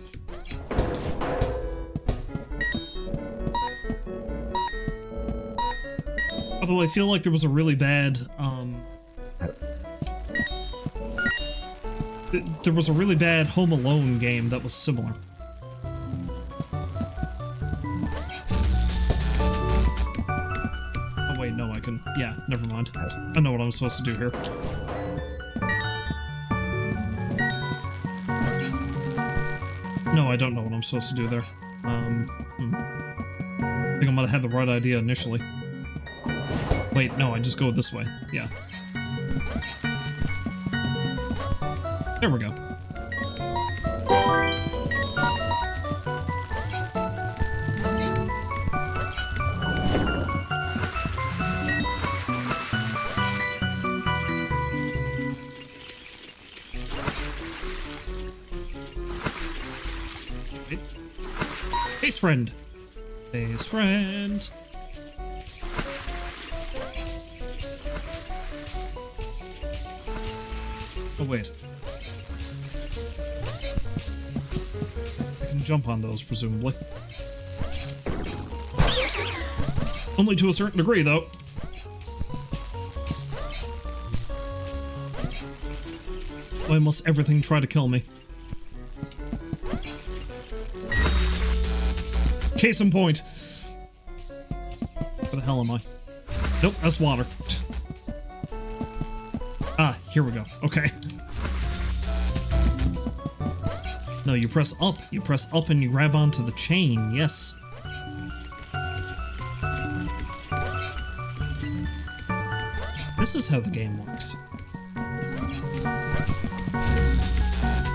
Although I feel like there was a really bad, there was a really bad Home Alone game that was similar. Oh wait, no, I can... Yeah, never mind. I know what I'm supposed to do here. No, I don't know what I'm supposed to do there. I think I might have had the right idea initially. Wait, no, I just go this way. Yeah. There we go. Face friend. Face friend. Oh wait. I can jump on those, presumably. Only to a certain degree, though. Why must everything try to kill me? Case in point. Where the hell am I? Nope, that's water. Ah, here we go. Okay. No, you press up. You press up and you grab onto the chain. Yes. This is how the game works.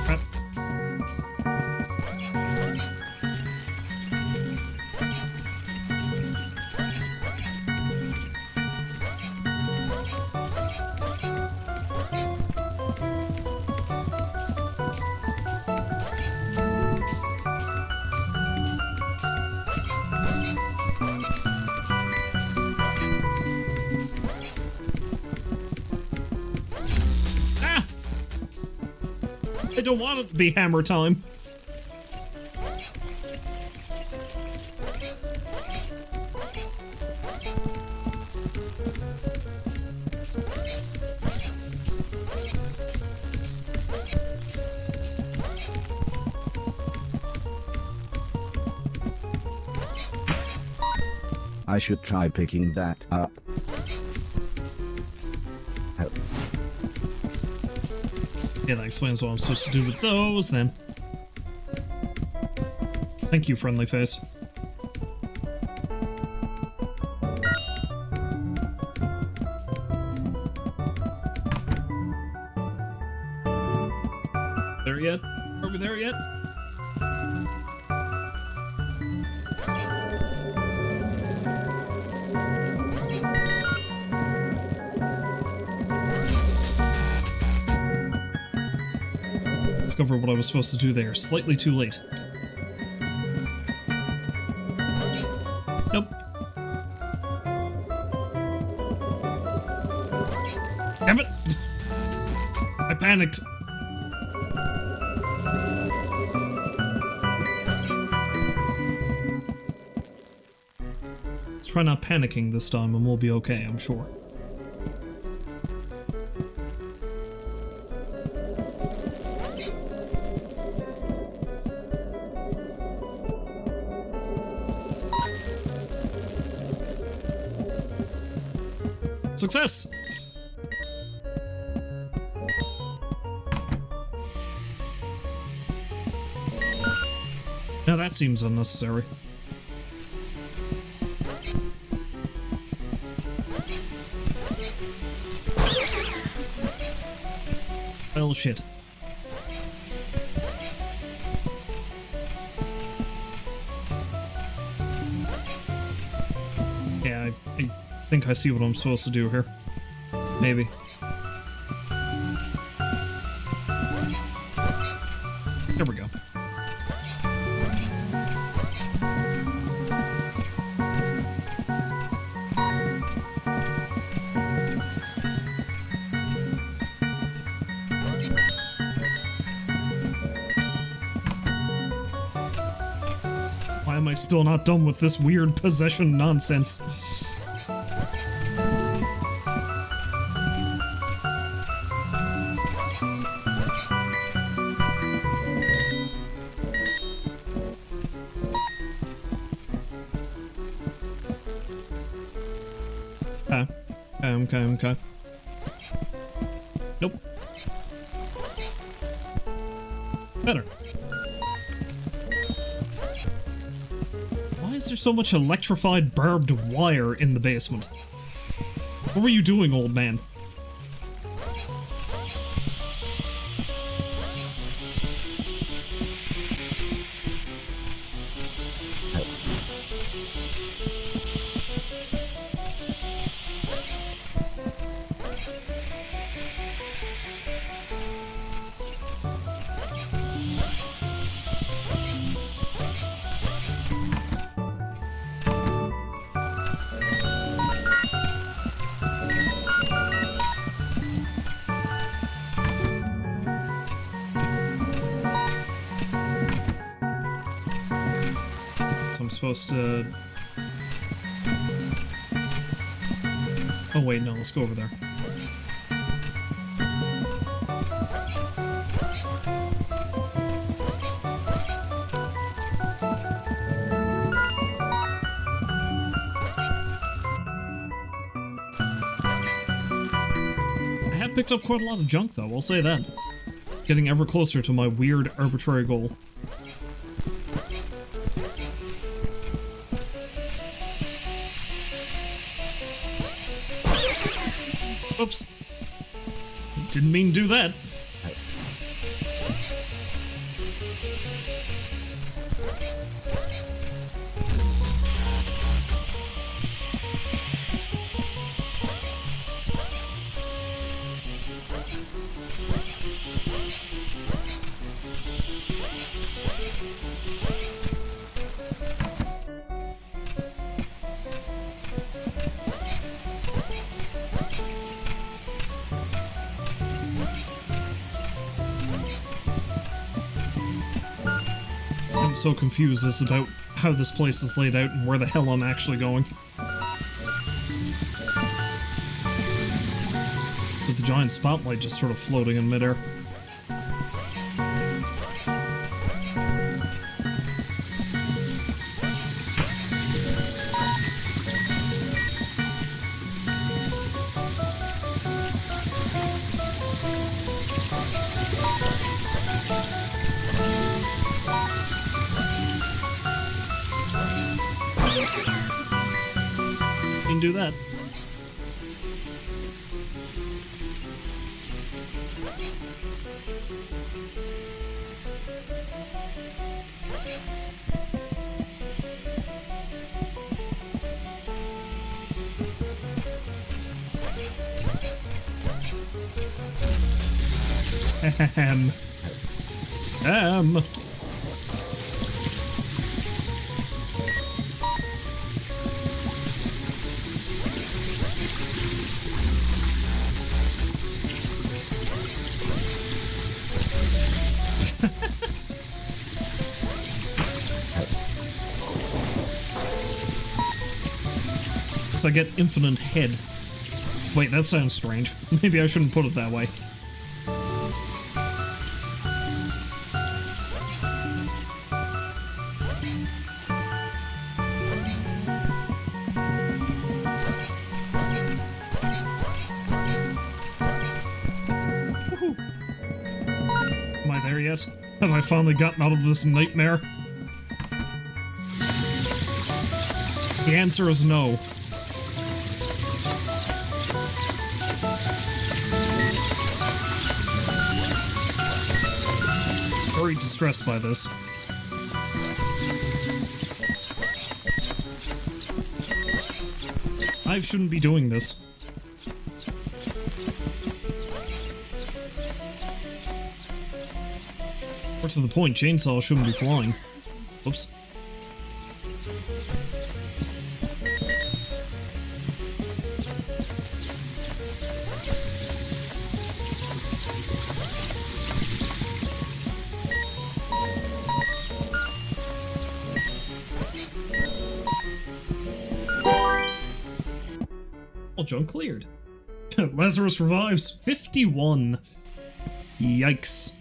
Crap. I don't want it to be hammer time. I should try picking that up. Oh. Yeah, that explains what I'm supposed to do with those, then. Thank you, friendly face. There yet? Are we there yet? Discover what I was supposed to do there. Slightly too late. Nope. Damn it! I panicked. Let's try not panicking this time and we'll be okay, I'm sure. Success! Now that seems unnecessary. Well, shit. Yeah, I think I see what I'm supposed to do here. Maybe. There we go. Why am I still not done with this weird possession nonsense? Okay. Nope. Better. Why is there so much electrified barbed wire in the basement? What were you doing, old man? I'm supposed to... Oh wait, no, let's go over there. I have picked up quite a lot of junk though, I'll say that. Getting ever closer to my weird, arbitrary goal. Oops. Didn't mean to do that. I'm so confused as about how this place is laid out and where the hell I'm actually going. With the giant spotlight just sort of floating in midair. do that. I get infinite head. Wait, that sounds strange. Maybe I shouldn't put it that way. Woohoo. Am I there yet? Have I finally gotten out of this nightmare? The answer is no. Very distressed by this. I shouldn't be doing this. More to the point, chainsaw shouldn't be flying. Whoops. Junk cleared. Lazarus revives 51. Yikes.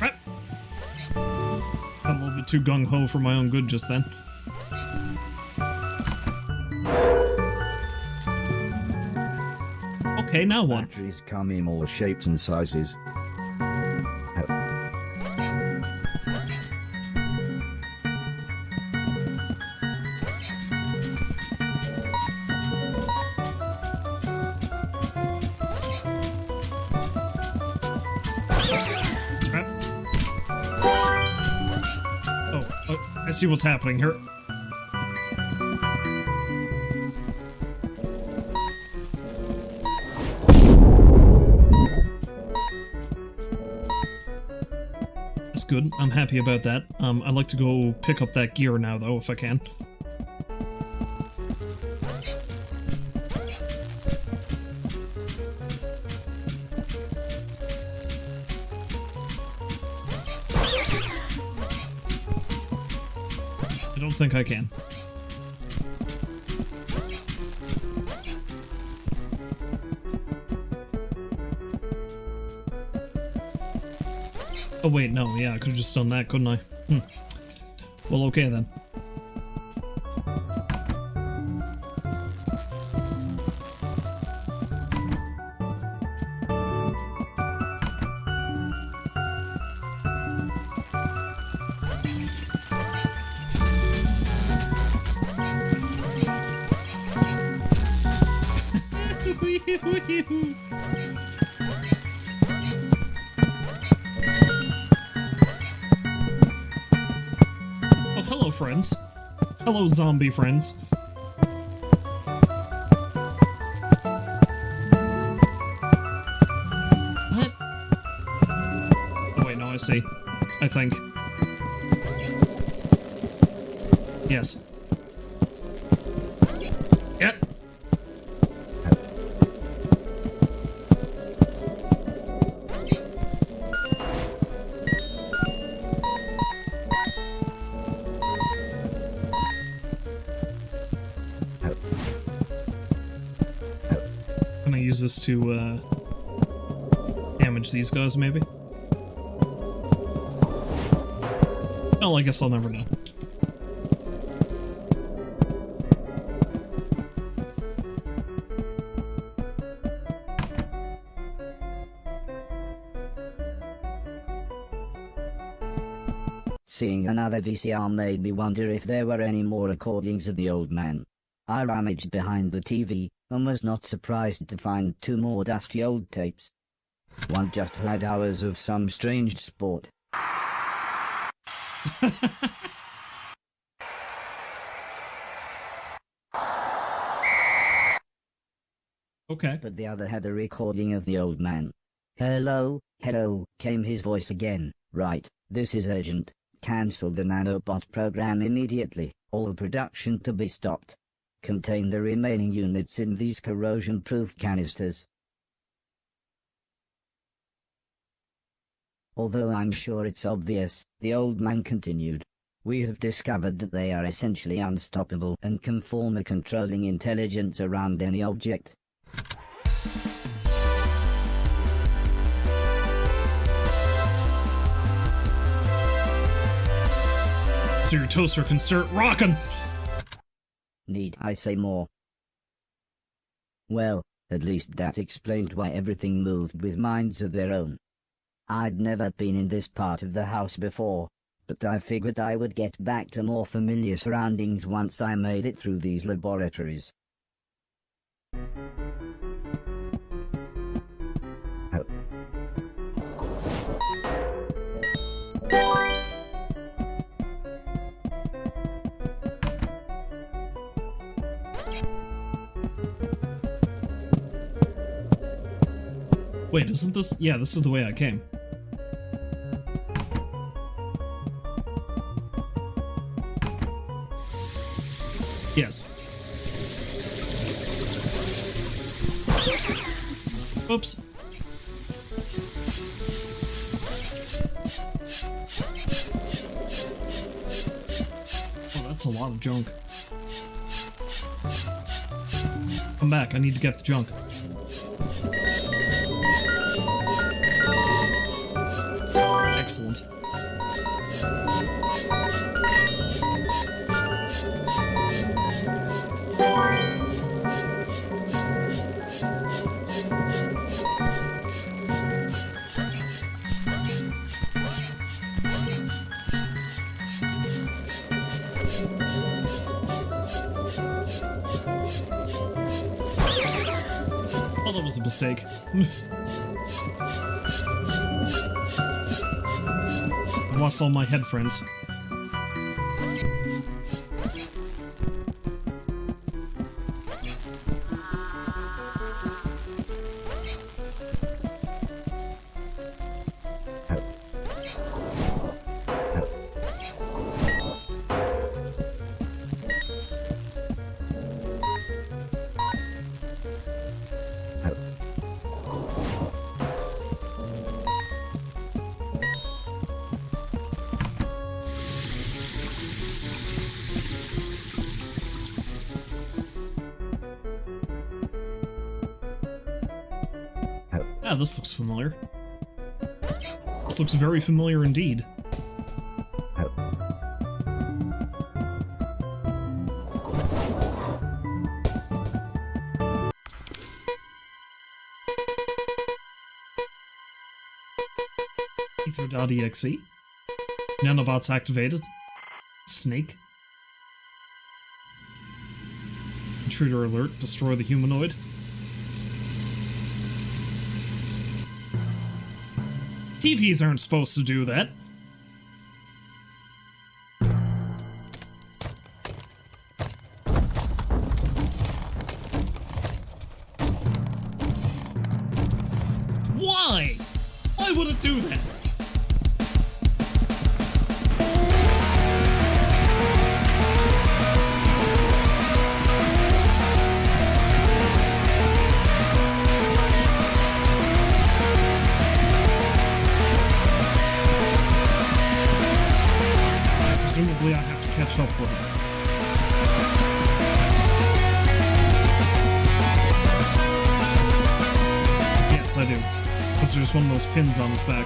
Right. Got a little bit too gung-ho for my own good just then. Okay, now what? Batteries come in all shapes and sizes. I see what's happening here. That's good. I'm happy about that. I'd like to go pick up that gear now, though, if I can. I don't think I can. Oh wait, no, yeah, I could have just done that, couldn't I? Well, okay then. Oh, hello, friends. Hello, zombie friends. What? Oh, wait, no, I see. I think. Yes. Yep. Can I use this to, damage these guys, maybe? Well, I guess I'll never know. Seeing another VCR made me wonder if there were any more recordings of the old man. I rummaged behind the TV, and was not surprised to find 2 more dusty old tapes. One just had hours of some strange sport. Okay. But the other had a recording of the old man. Hello, hello, came his voice again. Right, this is urgent. Cancel the nanobot program immediately. All production to be stopped. Contain the remaining units in these corrosion-proof canisters. Although I'm sure it's obvious, the old man continued. We have discovered that they are essentially unstoppable and can form a controlling intelligence around any object. So your toaster can start rocking. Need I say more? Well, at least that explained why everything moved with minds of their own. I'd never been in this part of the house before, but I figured I would get back to more familiar surroundings once I made it through these laboratories. Wait, isn't this? Yeah, this is the way I came. Yes. Oops. Oh, that's a lot of junk. Come back, I need to get the junk. Excellent. Oh, that was a mistake. I lost all my head friends. Yeah, this looks familiar. This looks very familiar indeed. Ether.exe. Nanobots activated. Snake. Intruder alert. Destroy the humanoid. TVs aren't supposed to do that. Why? Why would it do that? Presumably I have to catch up with it. Yes, I do. Because there's one of those pins on his back.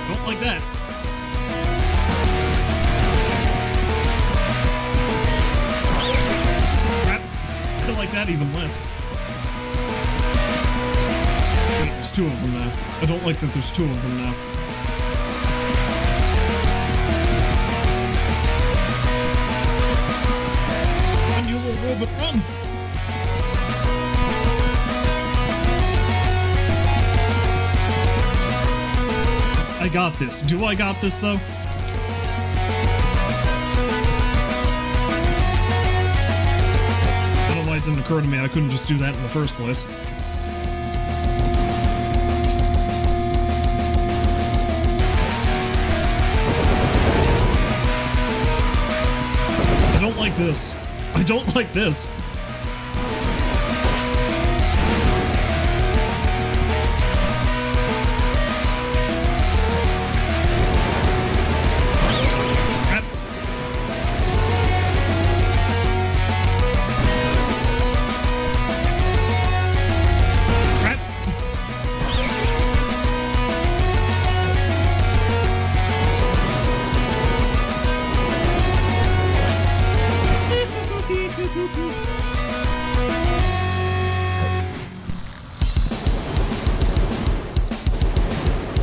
Don't like that. Crap. I don't like that even two of them now. I don't like that there's two of them now. Run, you little robot, run! I got this. Do I got this, though? I don't know why it didn't occur to me I couldn't just do that in the first place. I don't like this. I don't like this.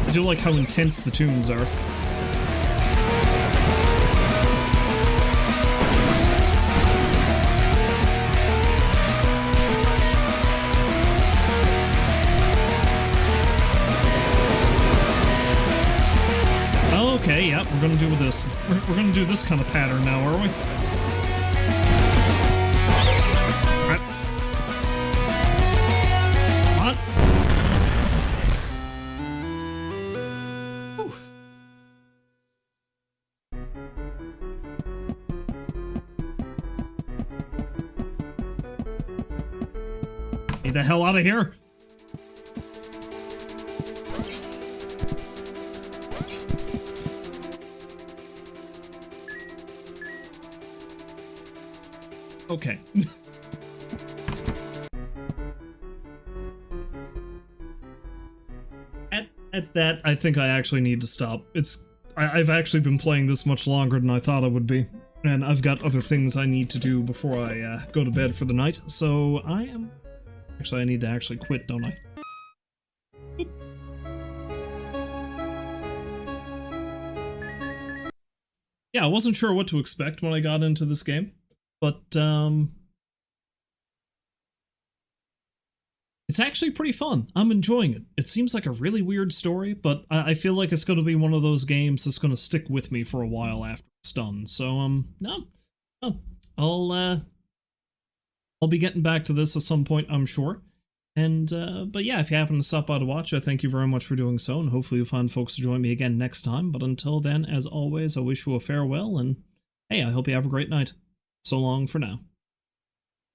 I do like how intense the tunes are. Okay, yeah, we're gonna do this. We're gonna do this kind of pattern now, are we? Get the hell out of here! Okay. At that, I think I actually need to stop. I've actually been playing this much longer than I thought I would be. And I've got other things I need to do before I go to bed for the night, so I am... Actually, I need to actually quit, don't I? Oop. Yeah, I wasn't sure what to expect when I got into this game, but, it's actually pretty fun. I'm enjoying it. It seems like a really weird story, but I feel like it's going to be one of those games that's going to stick with me for a while after it's done, so, no. I'll be getting back to this at some point, I'm sure. And, but yeah, if you happen to stop by to watch, I thank you very much for doing so, and hopefully you'll find folks to join me again next time. But until then, as always, I wish you a farewell, and hey, I hope you have a great night. So long for now.